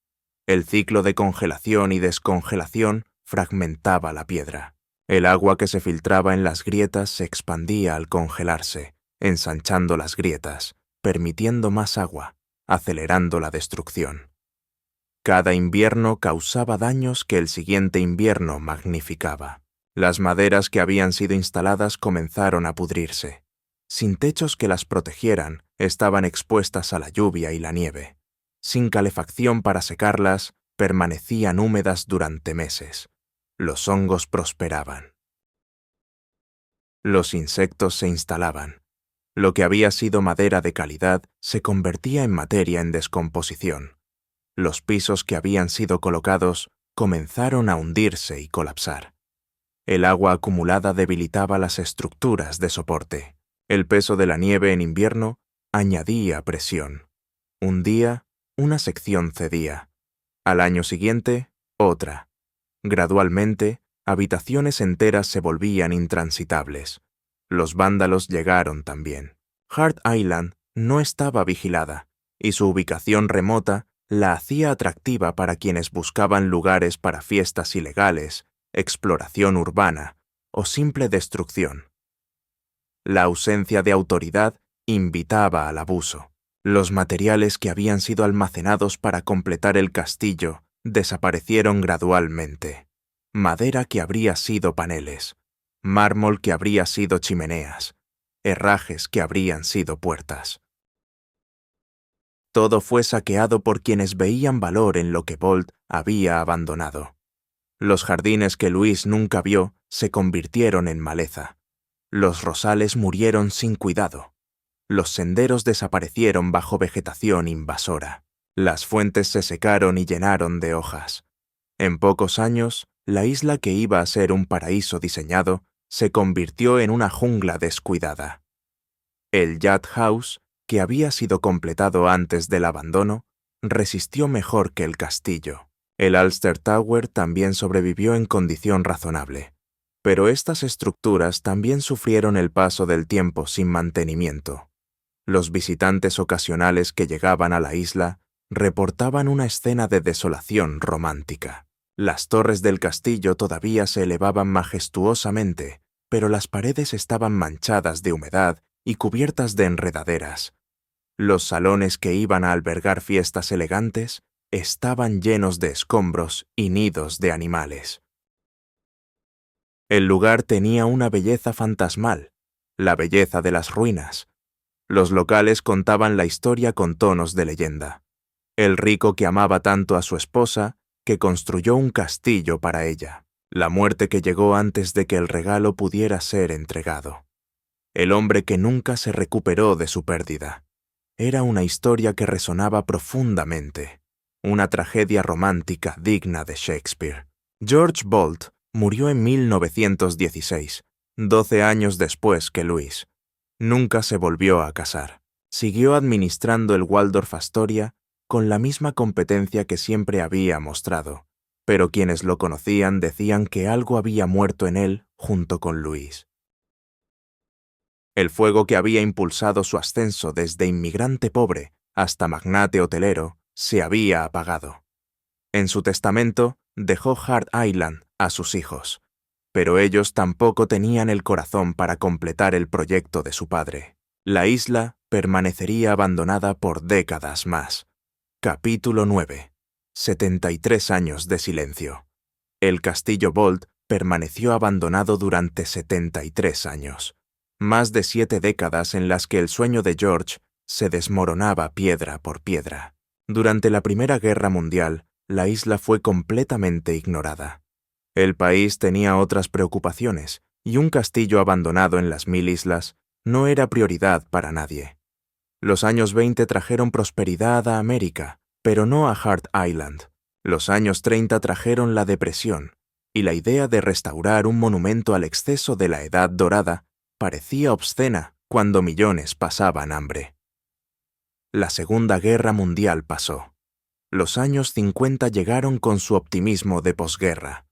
El ciclo de congelación y descongelación fragmentaba la piedra. El agua que se filtraba en las grietas se expandía al congelarse, ensanchando las grietas, permitiendo más agua, acelerando la destrucción. Cada invierno causaba daños que el siguiente invierno magnificaba. Las maderas que habían sido instaladas comenzaron a pudrirse. Sin techos que las protegieran, estaban expuestas a la lluvia y la nieve. Sin calefacción para secarlas, permanecían húmedas durante meses. Los hongos prosperaban. Los insectos se instalaban. Lo que había sido madera de calidad se convertía en materia en descomposición. Los pisos que habían sido colocados comenzaron a hundirse y colapsar. El agua acumulada debilitaba las estructuras de soporte. El peso de la nieve en invierno añadía presión. Un día, una sección cedía. Al año siguiente, otra. Gradualmente, habitaciones enteras se volvían intransitables. Los vándalos llegaron también. Hart Island no estaba vigilada, y su ubicación remota la hacía atractiva para quienes buscaban lugares para fiestas ilegales, exploración urbana o simple destrucción. La ausencia de autoridad invitaba al abuso. Los materiales que habían sido almacenados para completar el castillo desaparecieron gradualmente. Madera que habría sido paneles, mármol que habría sido chimeneas, herrajes que habrían sido puertas. Todo fue saqueado por quienes veían valor en lo que Bolt había abandonado. Los jardines que Luis nunca vio se convirtieron en maleza. Los rosales murieron sin cuidado. Los senderos desaparecieron bajo vegetación invasora. Las fuentes se secaron y llenaron de hojas. En pocos años, la isla que iba a ser un paraíso diseñado se convirtió en una jungla descuidada. El Yacht House, que había sido completado antes del abandono, resistió mejor que el castillo. El Ulster Tower también sobrevivió en condición razonable, pero estas estructuras también sufrieron el paso del tiempo sin mantenimiento. Los visitantes ocasionales que llegaban a la isla reportaban una escena de desolación romántica. Las torres del castillo todavía se elevaban majestuosamente, pero las paredes estaban manchadas de humedad y cubiertas de enredaderas. Los salones que iban a albergar fiestas elegantes estaban llenos de escombros y nidos de animales. El lugar tenía una belleza fantasmal, la belleza de las ruinas. Los locales contaban la historia con tonos de leyenda. El rico que amaba tanto a su esposa, que construyó un castillo para ella. La muerte que llegó antes de que el regalo pudiera ser entregado. El hombre que nunca se recuperó de su pérdida. Era una historia que resonaba profundamente. Una tragedia romántica digna de Shakespeare. George Bolt murió en 1916, 12 años después que Louis. Nunca se volvió a casar. Siguió administrando el Waldorf Astoria con la misma competencia que siempre había mostrado, pero quienes lo conocían decían que algo había muerto en él junto con Louis. El fuego que había impulsado su ascenso desde inmigrante pobre hasta magnate hotelero se había apagado. En su testamento dejó Hart Island a sus hijos, pero ellos tampoco tenían el corazón para completar el proyecto de su padre. La isla permanecería abandonada por décadas más. Capítulo 9. 73 años de silencio. El castillo Bolt permaneció abandonado durante 73 años. Más de 7 décadas en las que el sueño de George se desmoronaba piedra por piedra. Durante la Primera Guerra Mundial, la isla fue completamente ignorada. El país tenía otras preocupaciones, y un castillo abandonado en las 1000 islas no era prioridad para nadie. Los años 20 trajeron prosperidad a América, pero no a Hart Island. Los años 30 trajeron la depresión, y la idea de restaurar un monumento al exceso de la Edad Dorada parecía obscena cuando millones pasaban hambre. La Segunda Guerra Mundial pasó. Los años 50 llegaron con su optimismo de posguerra.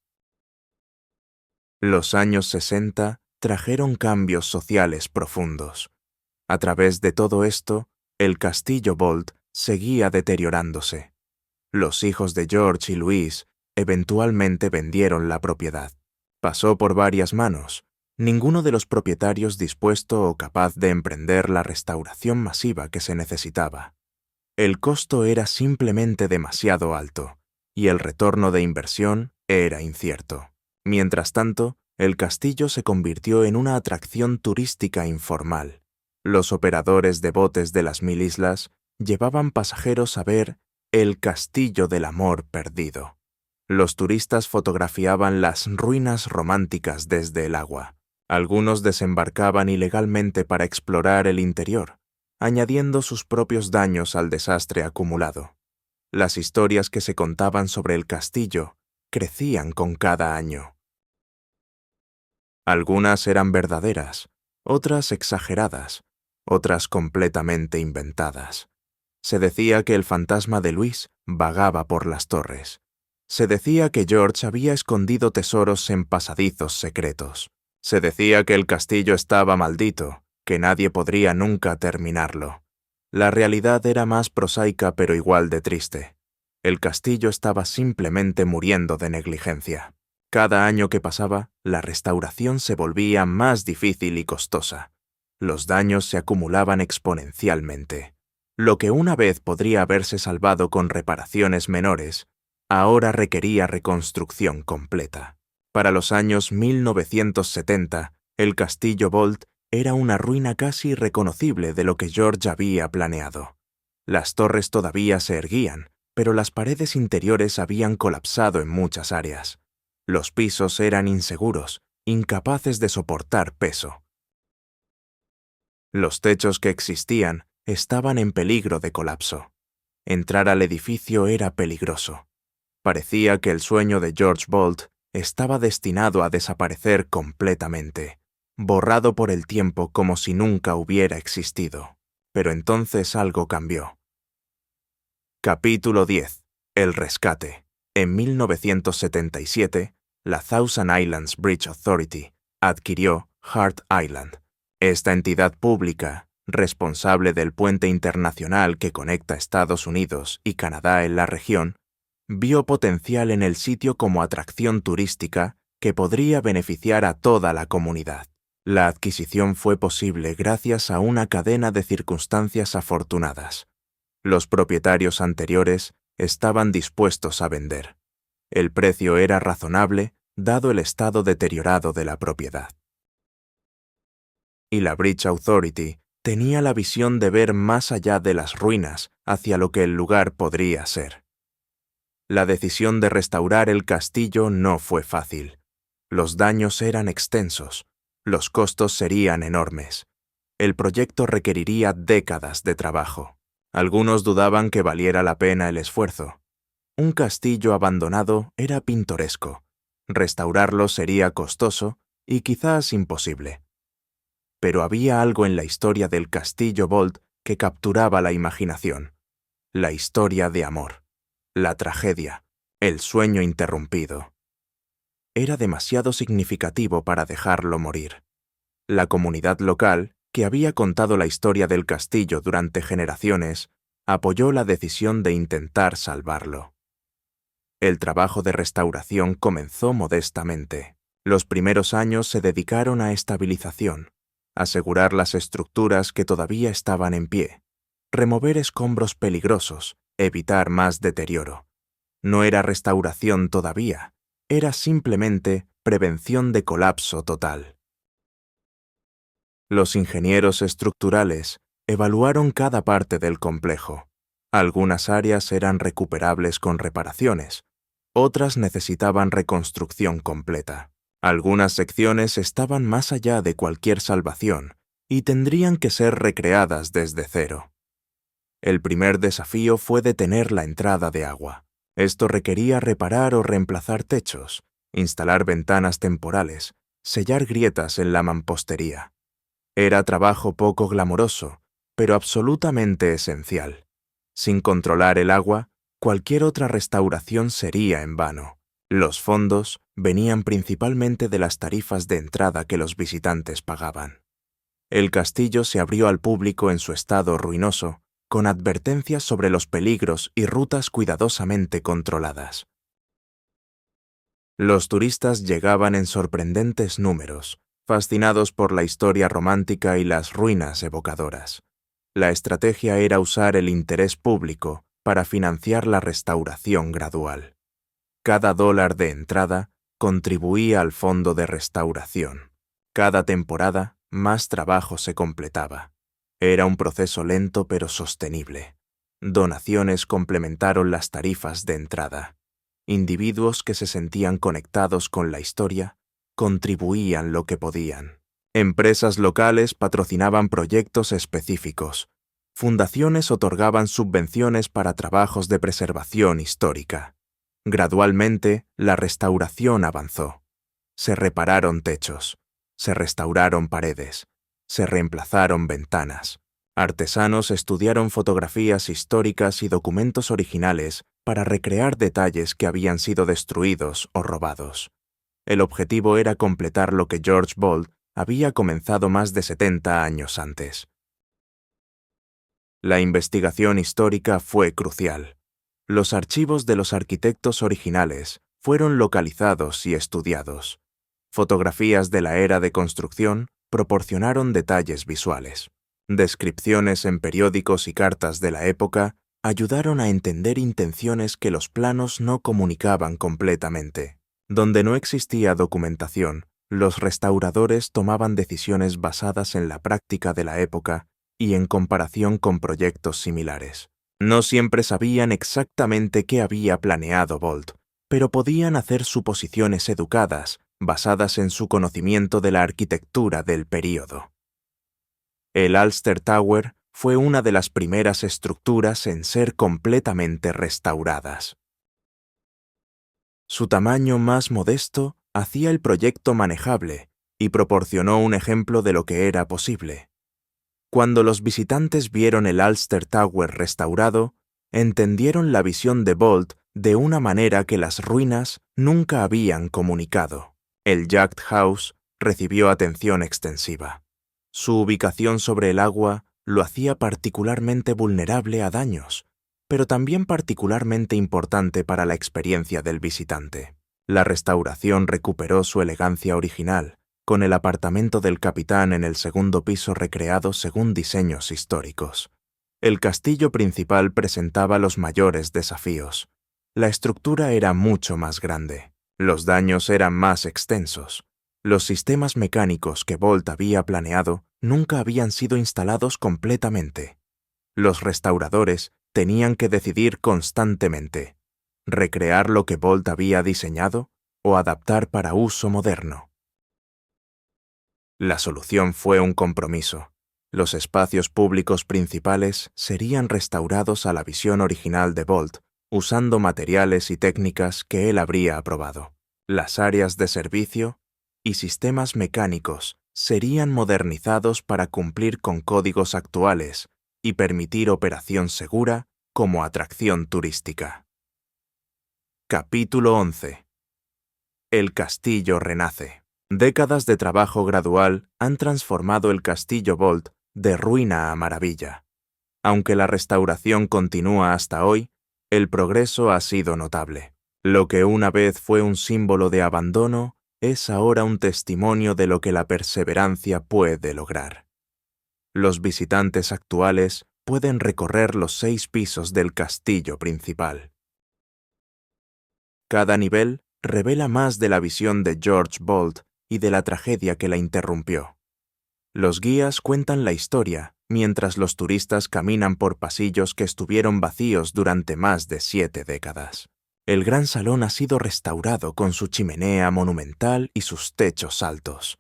Los años 60 trajeron cambios sociales profundos. A través de todo esto, el Castillo Bolt seguía deteriorándose. Los hijos de George y Louise eventualmente vendieron la propiedad. Pasó por varias manos, ninguno de los propietarios dispuesto o capaz de emprender la restauración masiva que se necesitaba. El costo era simplemente demasiado alto, y el retorno de inversión era incierto. Mientras tanto, el castillo se convirtió en una atracción turística informal. Los operadores de botes de las 1000 islas llevaban pasajeros a ver el Castillo del Amor Perdido. Los turistas fotografiaban las ruinas románticas desde el agua. Algunos desembarcaban ilegalmente para explorar el interior, añadiendo sus propios daños al desastre acumulado. Las historias que se contaban sobre el castillo crecían con cada año. Algunas eran verdaderas, otras exageradas, otras completamente inventadas. Se decía que el fantasma de Luis vagaba por las torres. Se decía que George había escondido tesoros en pasadizos secretos. Se decía que el castillo estaba maldito, que nadie podría nunca terminarlo. La realidad era más prosaica pero igual de triste. El castillo estaba simplemente muriendo de negligencia. Cada año que pasaba, la restauración se volvía más difícil y costosa. Los daños se acumulaban exponencialmente. Lo que una vez podría haberse salvado con reparaciones menores, ahora requería reconstrucción completa. Para los años 1970, el Castillo Bolt era una ruina casi irreconocible de lo que George había planeado. Las torres todavía se erguían, pero las paredes interiores habían colapsado en muchas áreas. Los pisos eran inseguros, incapaces de soportar peso. Los techos que existían estaban en peligro de colapso. Entrar al edificio era peligroso. Parecía que el sueño de George Bolt estaba destinado a desaparecer completamente, borrado por el tiempo como si nunca hubiera existido. Pero entonces algo cambió. Capítulo 10. El rescate. En 1977, la Thousand Islands Bridge Authority adquirió Hart Island. Esta entidad pública, responsable del puente internacional que conecta Estados Unidos y Canadá en la región, vio potencial en el sitio como atracción turística que podría beneficiar a toda la comunidad. La adquisición fue posible gracias a una cadena de circunstancias afortunadas. Los propietarios anteriores estaban dispuestos a vender. El precio era razonable, dado el estado deteriorado de la propiedad. Y la Bridge Authority tenía la visión de ver más allá de las ruinas hacia lo que el lugar podría ser. La decisión de restaurar el castillo no fue fácil. Los daños eran extensos, los costos serían enormes. El proyecto requeriría décadas de trabajo. Algunos dudaban que valiera la pena el esfuerzo. Un castillo abandonado era pintoresco. Restaurarlo sería costoso y quizás imposible. Pero había algo en la historia del Castillo Bolt que capturaba la imaginación. La historia de amor, la tragedia, el sueño interrumpido. Era demasiado significativo para dejarlo morir. La comunidad local, que había contado la historia del castillo durante generaciones, apoyó la decisión de intentar salvarlo. El trabajo de restauración comenzó modestamente. Los primeros años se dedicaron a estabilización, asegurar las estructuras que todavía estaban en pie, remover escombros peligrosos, evitar más deterioro. No era restauración todavía, era simplemente prevención de colapso total. Los ingenieros estructurales evaluaron cada parte del complejo. Algunas áreas eran recuperables con reparaciones, otras necesitaban reconstrucción completa. Algunas secciones estaban más allá de cualquier salvación y tendrían que ser recreadas desde cero. El primer desafío fue detener la entrada de agua. Esto requería reparar o reemplazar techos, instalar ventanas temporales, sellar grietas en la mampostería. Era trabajo poco glamoroso, pero absolutamente esencial. Sin controlar el agua, cualquier otra restauración sería en vano. Los fondos venían principalmente de las tarifas de entrada que los visitantes pagaban. El castillo se abrió al público en su estado ruinoso, con advertencias sobre los peligros y rutas cuidadosamente controladas. Los turistas llegaban en sorprendentes números, fascinados por la historia romántica y las ruinas evocadoras. La estrategia era usar el interés público para financiar la restauración gradual. Cada dólar de entrada contribuía al fondo de restauración. Cada temporada, más trabajo se completaba. Era un proceso lento pero sostenible. Donaciones complementaron las tarifas de entrada. Individuos que se sentían conectados con la historia contribuían lo que podían. Empresas locales patrocinaban proyectos específicos. Fundaciones otorgaban subvenciones para trabajos de preservación histórica. Gradualmente, la restauración avanzó. Se repararon techos, se restauraron paredes, se reemplazaron ventanas. Artesanos estudiaron fotografías históricas y documentos originales para recrear detalles que habían sido destruidos o robados. El objetivo era completar lo que George Boldt había comenzado más de 70 años antes. La investigación histórica fue crucial. Los archivos de los arquitectos originales fueron localizados y estudiados. Fotografías de la era de construcción proporcionaron detalles visuales. Descripciones en periódicos y cartas de la época ayudaron a entender intenciones que los planos no comunicaban completamente. Donde no existía documentación, los restauradores tomaban decisiones basadas en la práctica de la época y en comparación con proyectos similares. No siempre sabían exactamente qué había planeado Boldt, pero podían hacer suposiciones educadas, basadas en su conocimiento de la arquitectura del período. El Ulster Tower fue una de las primeras estructuras en ser completamente restauradas. Su tamaño más modesto hacía el proyecto manejable y proporcionó un ejemplo de lo que era posible. Cuando los visitantes vieron el Ulster Tower restaurado, entendieron la visión de Boldt de una manera que las ruinas nunca habían comunicado. El Yacht House recibió atención extensiva. Su ubicación sobre el agua lo hacía particularmente vulnerable a daños, pero también particularmente importante para la experiencia del visitante. La restauración recuperó su elegancia original, con el apartamento del capitán en el segundo piso recreado según diseños históricos. El castillo principal presentaba los mayores desafíos. La estructura era mucho más grande. Los daños eran más extensos. Los sistemas mecánicos que Boldt había planeado nunca habían sido instalados completamente. Los restauradores tenían que decidir constantemente: recrear lo que Boldt había diseñado o adaptar para uso moderno. La solución fue un compromiso. Los espacios públicos principales serían restaurados a la visión original de Boldt, usando materiales y técnicas que él habría aprobado. Las áreas de servicio y sistemas mecánicos serían modernizados para cumplir con códigos actuales y permitir operación segura como atracción turística. Capítulo 11. El castillo renace. Décadas de trabajo gradual han transformado el castillo Boldt de ruina a maravilla. Aunque la restauración continúa hasta hoy, el progreso ha sido notable. Lo que una vez fue un símbolo de abandono es ahora un testimonio de lo que la perseverancia puede lograr. Los visitantes actuales pueden recorrer los 6 pisos del castillo principal. Cada nivel revela más de la visión de George Boldt y de la tragedia que la interrumpió. Los guías cuentan la historia, mientras los turistas caminan por pasillos que estuvieron vacíos durante más de 7 décadas. El gran salón ha sido restaurado con su chimenea monumental y sus techos altos.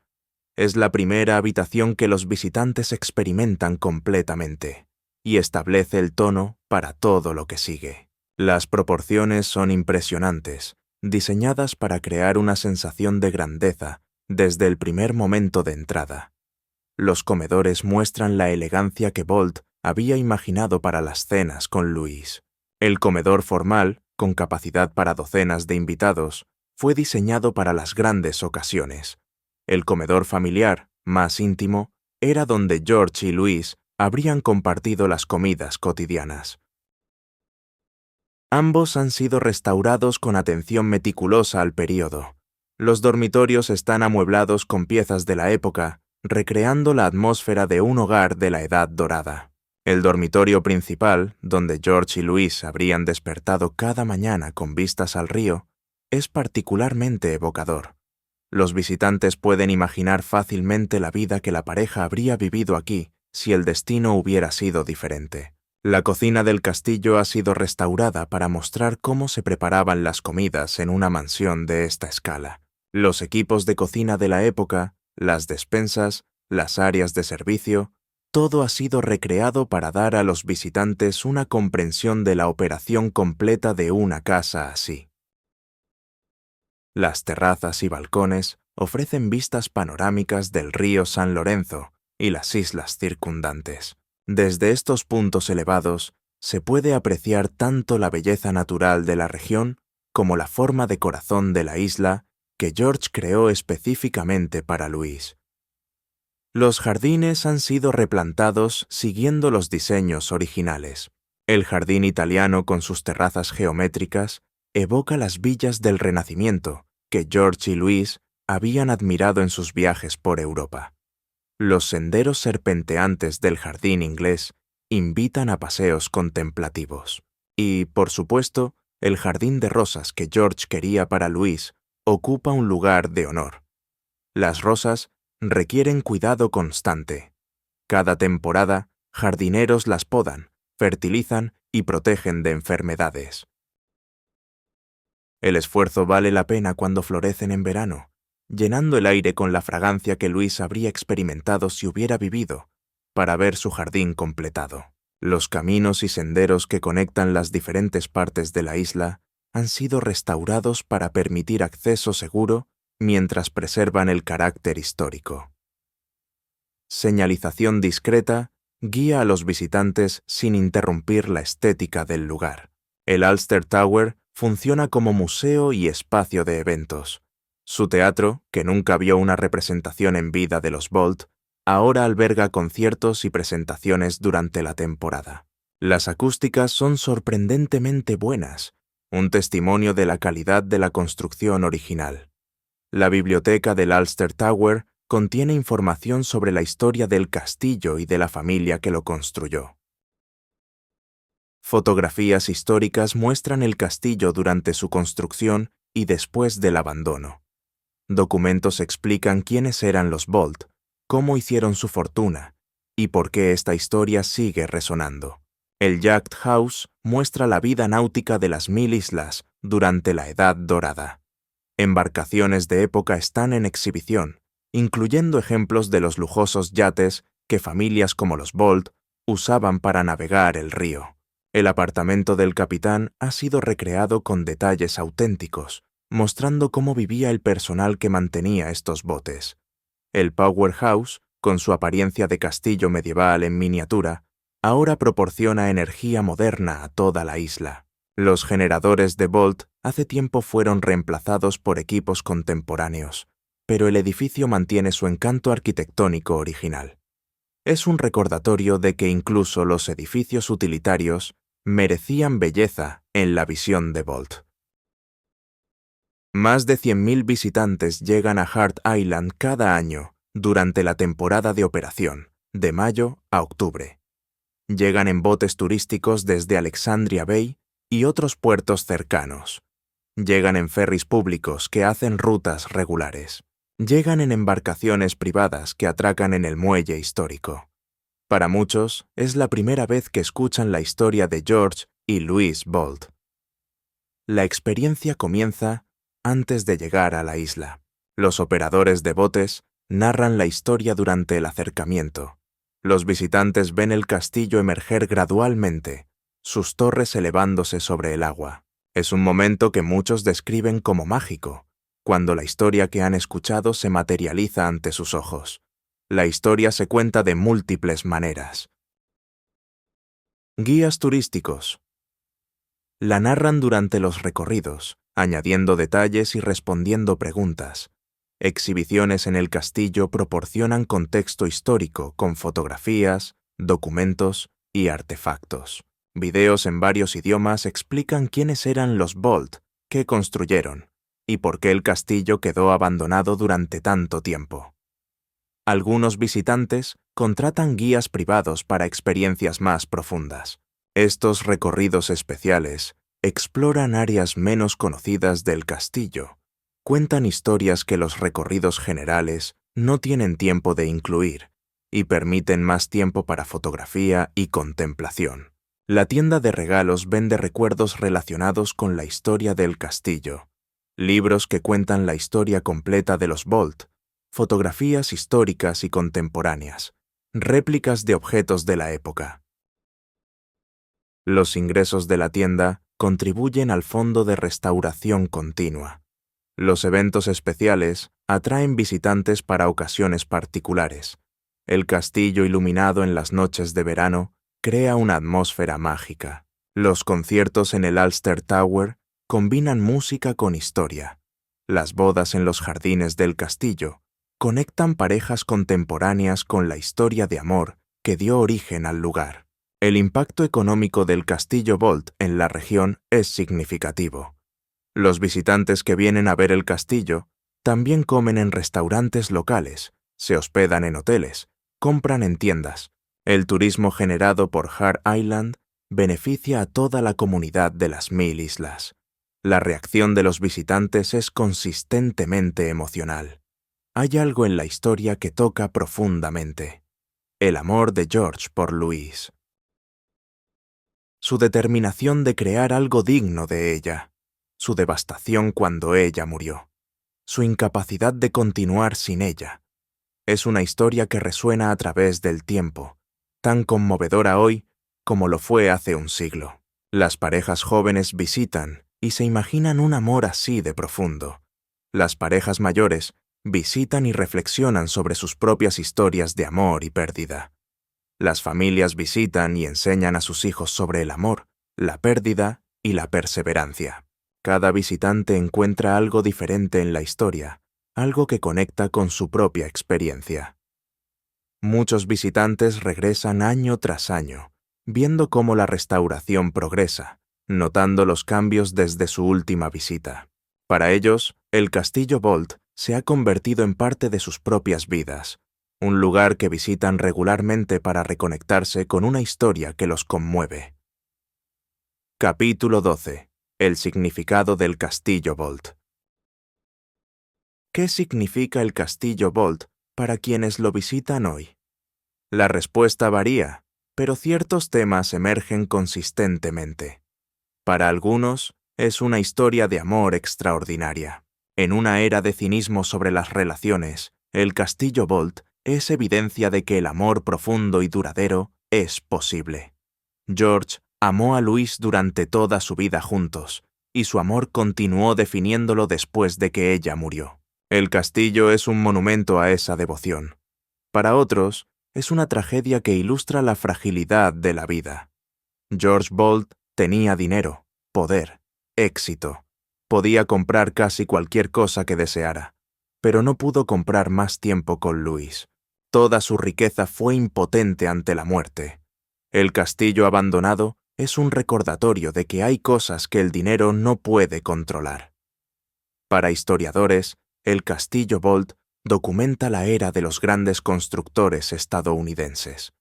Es la primera habitación que los visitantes experimentan completamente, y establece el tono para todo lo que sigue. Las proporciones son impresionantes, diseñadas para crear una sensación de grandeza desde el primer momento de entrada. Los comedores muestran la elegancia que Bolt había imaginado para las cenas con Louise. El comedor formal, con capacidad para docenas de invitados, fue diseñado para las grandes ocasiones. El comedor familiar, más íntimo, era donde George y Louise habrían compartido las comidas cotidianas. Ambos han sido restaurados con atención meticulosa al período. Los dormitorios están amueblados con piezas de la época, recreando la atmósfera de un hogar de la Edad Dorada. El dormitorio principal, donde George y Louise habrían despertado cada mañana con vistas al río, es particularmente evocador. Los visitantes pueden imaginar fácilmente la vida que la pareja habría vivido aquí si el destino hubiera sido diferente. La cocina del castillo ha sido restaurada para mostrar cómo se preparaban las comidas en una mansión de esta escala. Los equipos de cocina de la época, las despensas, las áreas de servicio, todo ha sido recreado para dar a los visitantes una comprensión de la operación completa de una casa así. Las terrazas y balcones ofrecen vistas panorámicas del río San Lorenzo y las islas circundantes. Desde estos puntos elevados se puede apreciar tanto la belleza natural de la región como la forma de corazón de la isla que George creó específicamente para Louise. Los jardines han sido replantados siguiendo los diseños originales. El jardín italiano con sus terrazas geométricas evoca las villas del Renacimiento que George y Louise habían admirado en sus viajes por Europa. Los senderos serpenteantes del jardín inglés invitan a paseos contemplativos. Y, por supuesto, el jardín de rosas que George quería para Louise ocupa un lugar de honor. Las rosas requieren cuidado constante. Cada temporada, jardineros las podan, fertilizan y protegen de enfermedades. El esfuerzo vale la pena cuando florecen en verano, llenando el aire con la fragancia que Louise habría experimentado si hubiera vivido, para ver su jardín completado. Los caminos y senderos que conectan las diferentes partes de la isla han sido restaurados para permitir acceso seguro mientras preservan el carácter histórico. Señalización discreta guía a los visitantes sin interrumpir la estética del lugar. El Ulster Tower funciona como museo y espacio de eventos. Su teatro, que nunca vio una representación en vida de los Bolt, ahora alberga conciertos y presentaciones durante la temporada. Las acústicas son sorprendentemente buenas, un testimonio de la calidad de la construcción original. La biblioteca del Ulster Tower contiene información sobre la historia del castillo y de la familia que lo construyó. Fotografías históricas muestran el castillo durante su construcción y después del abandono. Documentos explican quiénes eran los Bolt, cómo hicieron su fortuna y por qué esta historia sigue resonando. El Yacht House muestra la vida náutica de las 1000 islas durante la Edad Dorada. Embarcaciones de época están en exhibición, incluyendo ejemplos de los lujosos yates que familias como los Bolt usaban para navegar el río. El apartamento del capitán ha sido recreado con detalles auténticos, mostrando cómo vivía el personal que mantenía estos botes. El Powerhouse, con su apariencia de castillo medieval en miniatura, ahora proporciona energía moderna a toda la isla. Los generadores de Bolt hace tiempo fueron reemplazados por equipos contemporáneos, pero el edificio mantiene su encanto arquitectónico original. Es un recordatorio de que incluso los edificios utilitarios merecían belleza en la visión de Bolt. Más de 100.000 visitantes llegan a Hart Island cada año durante la temporada de operación, de mayo a octubre. Llegan en botes turísticos desde Alexandria Bay y otros puertos cercanos. Llegan en ferries públicos que hacen rutas regulares. Llegan en embarcaciones privadas que atracan en el muelle histórico. Para muchos, es la primera vez que escuchan la historia de George y Louise Bolt. La experiencia comienza antes de llegar a la isla. Los operadores de botes narran la historia durante el acercamiento. Los visitantes ven el castillo emerger gradualmente, sus torres elevándose sobre el agua. Es un momento que muchos describen como mágico, cuando la historia que han escuchado se materializa ante sus ojos. La historia se cuenta de múltiples maneras. Guías turísticos. La narran durante los recorridos, añadiendo detalles y respondiendo preguntas. Exhibiciones en el castillo proporcionan contexto histórico con fotografías, documentos y artefactos. Videos en varios idiomas explican quiénes eran los Bolt, qué construyeron, y por qué el castillo quedó abandonado durante tanto tiempo. Algunos visitantes contratan guías privados para experiencias más profundas. Estos recorridos especiales exploran áreas menos conocidas del castillo, cuentan historias que los recorridos generales no tienen tiempo de incluir y permiten más tiempo para fotografía y contemplación. La tienda de regalos vende recuerdos relacionados con la historia del castillo, libros que cuentan la historia completa de los Bolt, fotografías históricas y contemporáneas, réplicas de objetos de la época. Los ingresos de la tienda contribuyen al Fondo de Restauración Continua. Los eventos especiales atraen visitantes para ocasiones particulares. El castillo iluminado en las noches de verano crea una atmósfera mágica. Los conciertos en el Ulster Tower combinan música con historia. Las bodas en los jardines del castillo conectan parejas contemporáneas con la historia de amor que dio origen al lugar. El impacto económico del Castillo Bolt en la región es significativo. Los visitantes que vienen a ver el castillo también comen en restaurantes locales, se hospedan en hoteles, compran en tiendas. El turismo generado por Hart Island beneficia a toda la comunidad de las 1000 islas. La reacción de los visitantes es consistentemente emocional. Hay algo en la historia que toca profundamente. El amor de George por Louise. Su determinación de crear algo digno de ella. Su devastación cuando ella murió. Su incapacidad de continuar sin ella. Es una historia que resuena a través del tiempo, tan conmovedora hoy como lo fue hace un siglo. Las parejas jóvenes visitan y se imaginan un amor así de profundo. Las parejas mayores visitan y reflexionan sobre sus propias historias de amor y pérdida. Las familias visitan y enseñan a sus hijos sobre el amor, la pérdida y la perseverancia. Cada visitante encuentra algo diferente en la historia, algo que conecta con su propia experiencia. Muchos visitantes regresan año tras año, viendo cómo la restauración progresa, notando los cambios desde su última visita. Para ellos, el Castillo Bolt se ha convertido en parte de sus propias vidas, un lugar que visitan regularmente para reconectarse con una historia que los conmueve. Capítulo 12. El significado del Castillo Bolt. ¿Qué significa el Castillo Bolt para quienes lo visitan hoy? La respuesta varía, pero ciertos temas emergen consistentemente. Para algunos, es una historia de amor extraordinaria. En una era de cinismo sobre las relaciones, el Castillo Bolt es evidencia de que el amor profundo y duradero es posible. George amó a Louise durante toda su vida juntos, y su amor continuó definiéndolo después de que ella murió. El castillo es un monumento a esa devoción. Para otros, es una tragedia que ilustra la fragilidad de la vida. George Bolt tenía dinero, poder, éxito. Podía comprar casi cualquier cosa que deseara, pero no pudo comprar más tiempo con Louise. Toda su riqueza fue impotente ante la muerte. El castillo abandonado es un recordatorio de que hay cosas que el dinero no puede controlar. Para historiadores, el Castillo Bolt documenta la era de los grandes constructores estadounidenses.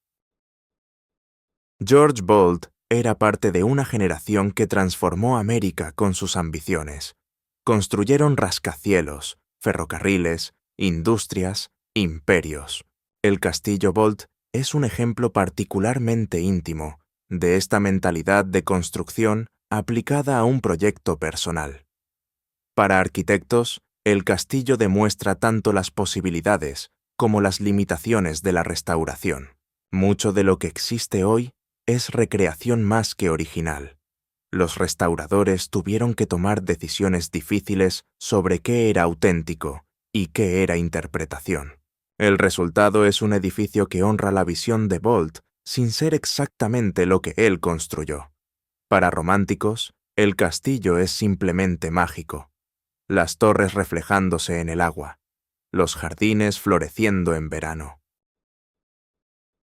George Bolt era parte de una generación que transformó América con sus ambiciones. Construyeron rascacielos, ferrocarriles, industrias, imperios. El Castillo Bolt es un ejemplo particularmente íntimo de esta mentalidad de construcción aplicada a un proyecto personal. Para arquitectos, el castillo demuestra tanto las posibilidades como las limitaciones de la restauración. Mucho de lo que existe hoy es recreación más que original. Los restauradores tuvieron que tomar decisiones difíciles sobre qué era auténtico y qué era interpretación. El resultado es un edificio que honra la visión de Bolt sin ser exactamente lo que él construyó. Para románticos, el castillo es simplemente mágico. Las torres reflejándose en el agua, los jardines floreciendo en verano.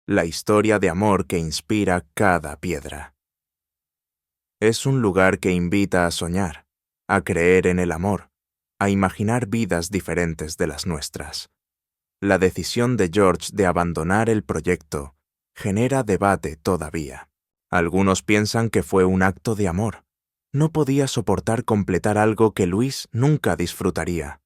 La historia de amor que inspira cada piedra. Es un lugar que invita a soñar, a creer en el amor, a imaginar vidas diferentes de las nuestras. La decisión de George de abandonar el proyecto genera debate todavía. Algunos piensan que fue un acto de amor. No podía soportar completar algo que Louise nunca disfrutaría.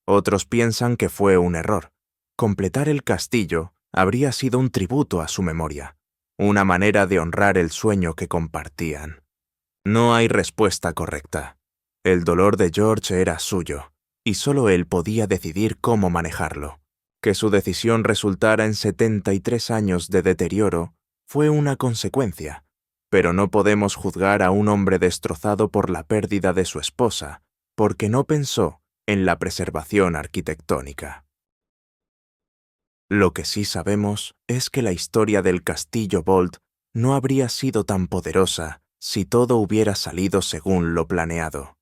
Otros piensan que fue un error. Completar el castillo habría sido un tributo a su memoria, una manera de honrar el sueño que compartían. No hay respuesta correcta. El dolor de George era suyo, y solo él podía decidir cómo manejarlo. Que su decisión resultara en 73 años de deterioro fue una consecuencia, pero no podemos juzgar a un hombre destrozado por la pérdida de su esposa, porque no pensó en la preservación arquitectónica. Lo que sí sabemos es que la historia del Castillo Bolt no habría sido tan poderosa si todo hubiera salido según lo planeado.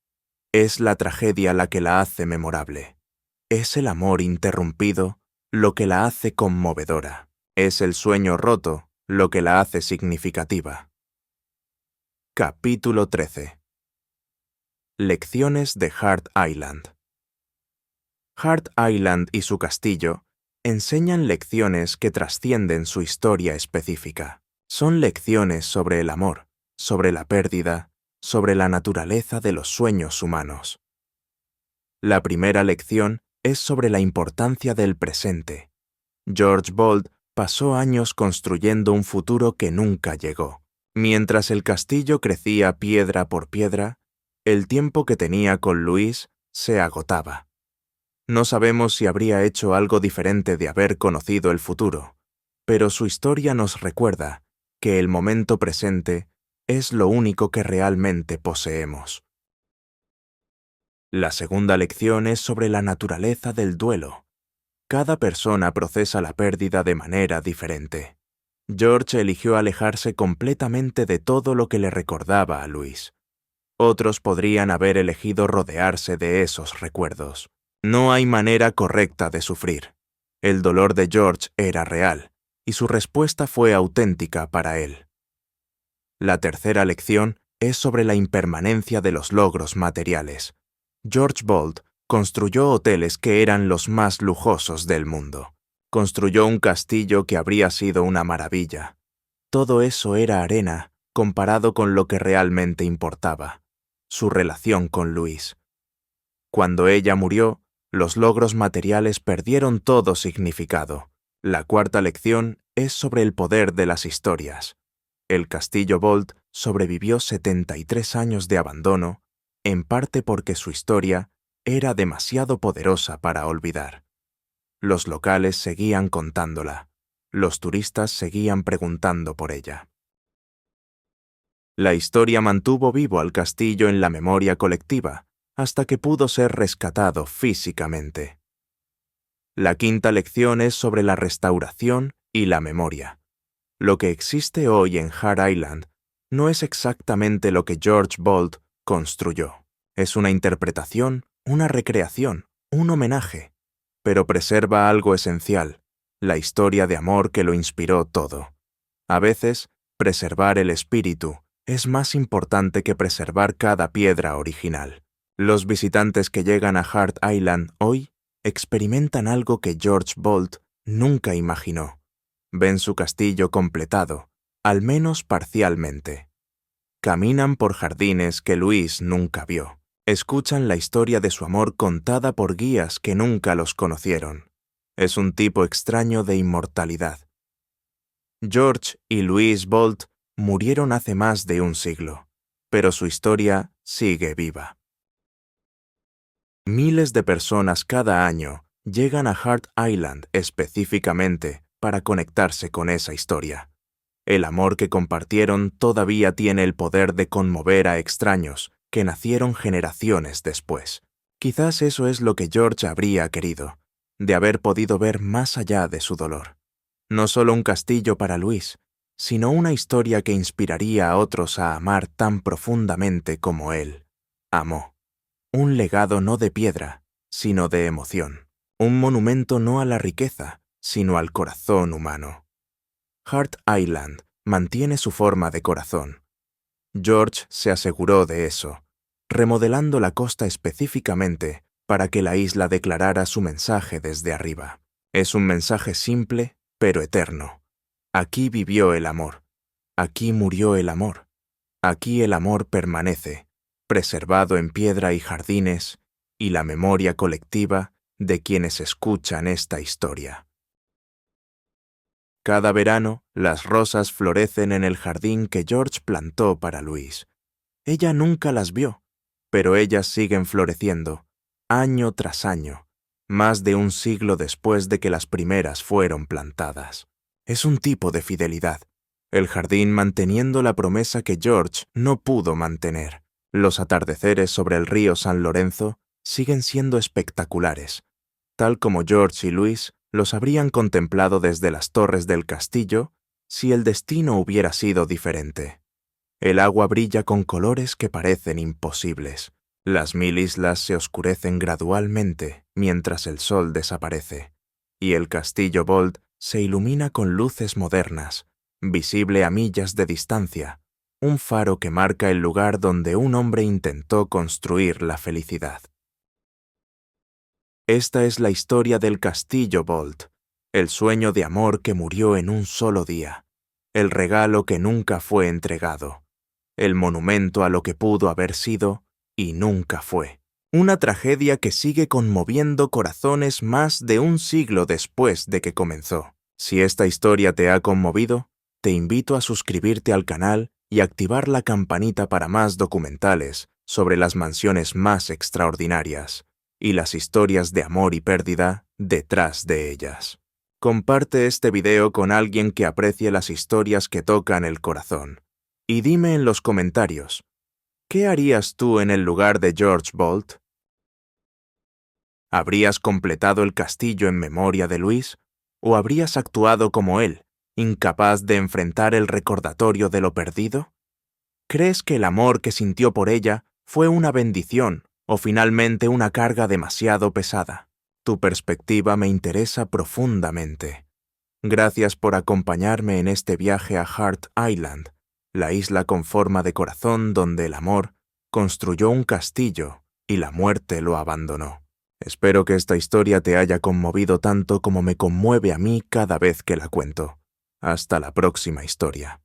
Es la tragedia la que la hace memorable. Es el amor interrumpido lo que la hace conmovedora. Es el sueño roto lo que la hace significativa. Capítulo 13. Lecciones de Hart Island. Hart Island y su castillo enseñan lecciones que trascienden su historia específica. Son lecciones sobre el amor, sobre la pérdida, sobre la naturaleza de los sueños humanos. La primera lección es sobre la importancia del presente. George Bolt pasó años construyendo un futuro que nunca llegó. Mientras el castillo crecía piedra por piedra, el tiempo que tenía con Louise se agotaba. No sabemos si habría hecho algo diferente de haber conocido el futuro, pero su historia nos recuerda que el momento presente es lo único que realmente poseemos. La segunda lección es sobre la naturaleza del duelo. Cada persona procesa la pérdida de manera diferente. George eligió alejarse completamente de todo lo que le recordaba a Louise. Otros podrían haber elegido rodearse de esos recuerdos. No hay manera correcta de sufrir. El dolor de George era real, y su respuesta fue auténtica para él. La tercera lección es sobre la impermanencia de los logros materiales. George Bolt construyó hoteles que eran los más lujosos del mundo. Construyó un castillo que habría sido una maravilla. Todo eso era arena comparado con lo que realmente importaba, su relación con Louise. Cuando ella murió, los logros materiales perdieron todo significado. La cuarta lección es sobre el poder de las historias. El Castillo Bolt sobrevivió 73 años de abandono, en parte porque su historia era demasiado poderosa para olvidar. Los locales seguían contándola. Los turistas seguían preguntando por ella. La historia mantuvo vivo al castillo en la memoria colectiva, hasta que pudo ser rescatado físicamente. La quinta lección es sobre la restauración y la memoria. Lo que existe hoy en Hart Island no es exactamente lo que George Bolt construyó. Es una interpretación, una recreación, un homenaje, pero preserva algo esencial, la historia de amor que lo inspiró todo. A veces, preservar el espíritu es más importante que preservar cada piedra original. Los visitantes que llegan a Hart Island hoy experimentan algo que George Bolt nunca imaginó. Ven su castillo completado, al menos parcialmente. Caminan por jardines que Louise nunca vio. Escuchan la historia de su amor contada por guías que nunca los conocieron. Es un tipo extraño de inmortalidad. George y Louise Bolt murieron hace más de un siglo, pero su historia sigue viva. Miles de personas cada año llegan a Hart Island específicamente para conectarse con esa historia. El amor que compartieron todavía tiene el poder de conmover a extraños que nacieron generaciones después. Quizás eso es lo que George habría querido, de haber podido ver más allá de su dolor. No solo un castillo para Louise, sino una historia que inspiraría a otros a amar tan profundamente como él amó. Un legado no de piedra, sino de emoción. Un monumento no a la riqueza, sino al corazón humano. Hart Island mantiene su forma de corazón. George se aseguró de eso, remodelando la costa específicamente para que la isla declarara su mensaje desde arriba. Es un mensaje simple, pero eterno. Aquí vivió el amor. Aquí murió el amor. Aquí el amor permanece, preservado en piedra y jardines, y la memoria colectiva de quienes escuchan esta historia. Cada verano, las rosas florecen en el jardín que George plantó para Louise. Ella nunca las vio, pero ellas siguen floreciendo, año tras año, más de un siglo después de que las primeras fueron plantadas. Es un tipo de fidelidad, el jardín manteniendo la promesa que George no pudo mantener. Los atardeceres sobre el río San Lorenzo siguen siendo espectaculares, tal como George y Louise los habrían contemplado desde las torres del castillo si el destino hubiera sido diferente. El agua brilla con colores que parecen imposibles. Las 1000 islas se oscurecen gradualmente mientras el sol desaparece, y el castillo Bold se ilumina con luces modernas, visible a millas de distancia, un faro que marca el lugar donde un hombre intentó construir la felicidad. Esta es la historia del castillo Bold, el sueño de amor que murió en un solo día, el regalo que nunca fue entregado, el monumento a lo que pudo haber sido y nunca fue. Una tragedia que sigue conmoviendo corazones más de un siglo después de que comenzó. Si esta historia te ha conmovido, te invito a suscribirte al canal y activar la campanita para más documentales sobre las mansiones más extraordinarias y las historias de amor y pérdida detrás de ellas. Comparte este video con alguien que aprecie las historias que tocan el corazón. Y dime en los comentarios, ¿qué harías tú en el lugar de George Bolt? ¿Habrías completado el castillo en memoria de Louise? ¿O habrías actuado como él, incapaz de enfrentar el recordatorio de lo perdido? ¿Crees que el amor que sintió por ella fue una bendición o finalmente una carga demasiado pesada? Tu perspectiva me interesa profundamente. Gracias por acompañarme en este viaje a Hart Island, la isla con forma de corazón donde el amor construyó un castillo y la muerte lo abandonó. Espero que esta historia te haya conmovido tanto como me conmueve a mí cada vez que la cuento. Hasta la próxima historia.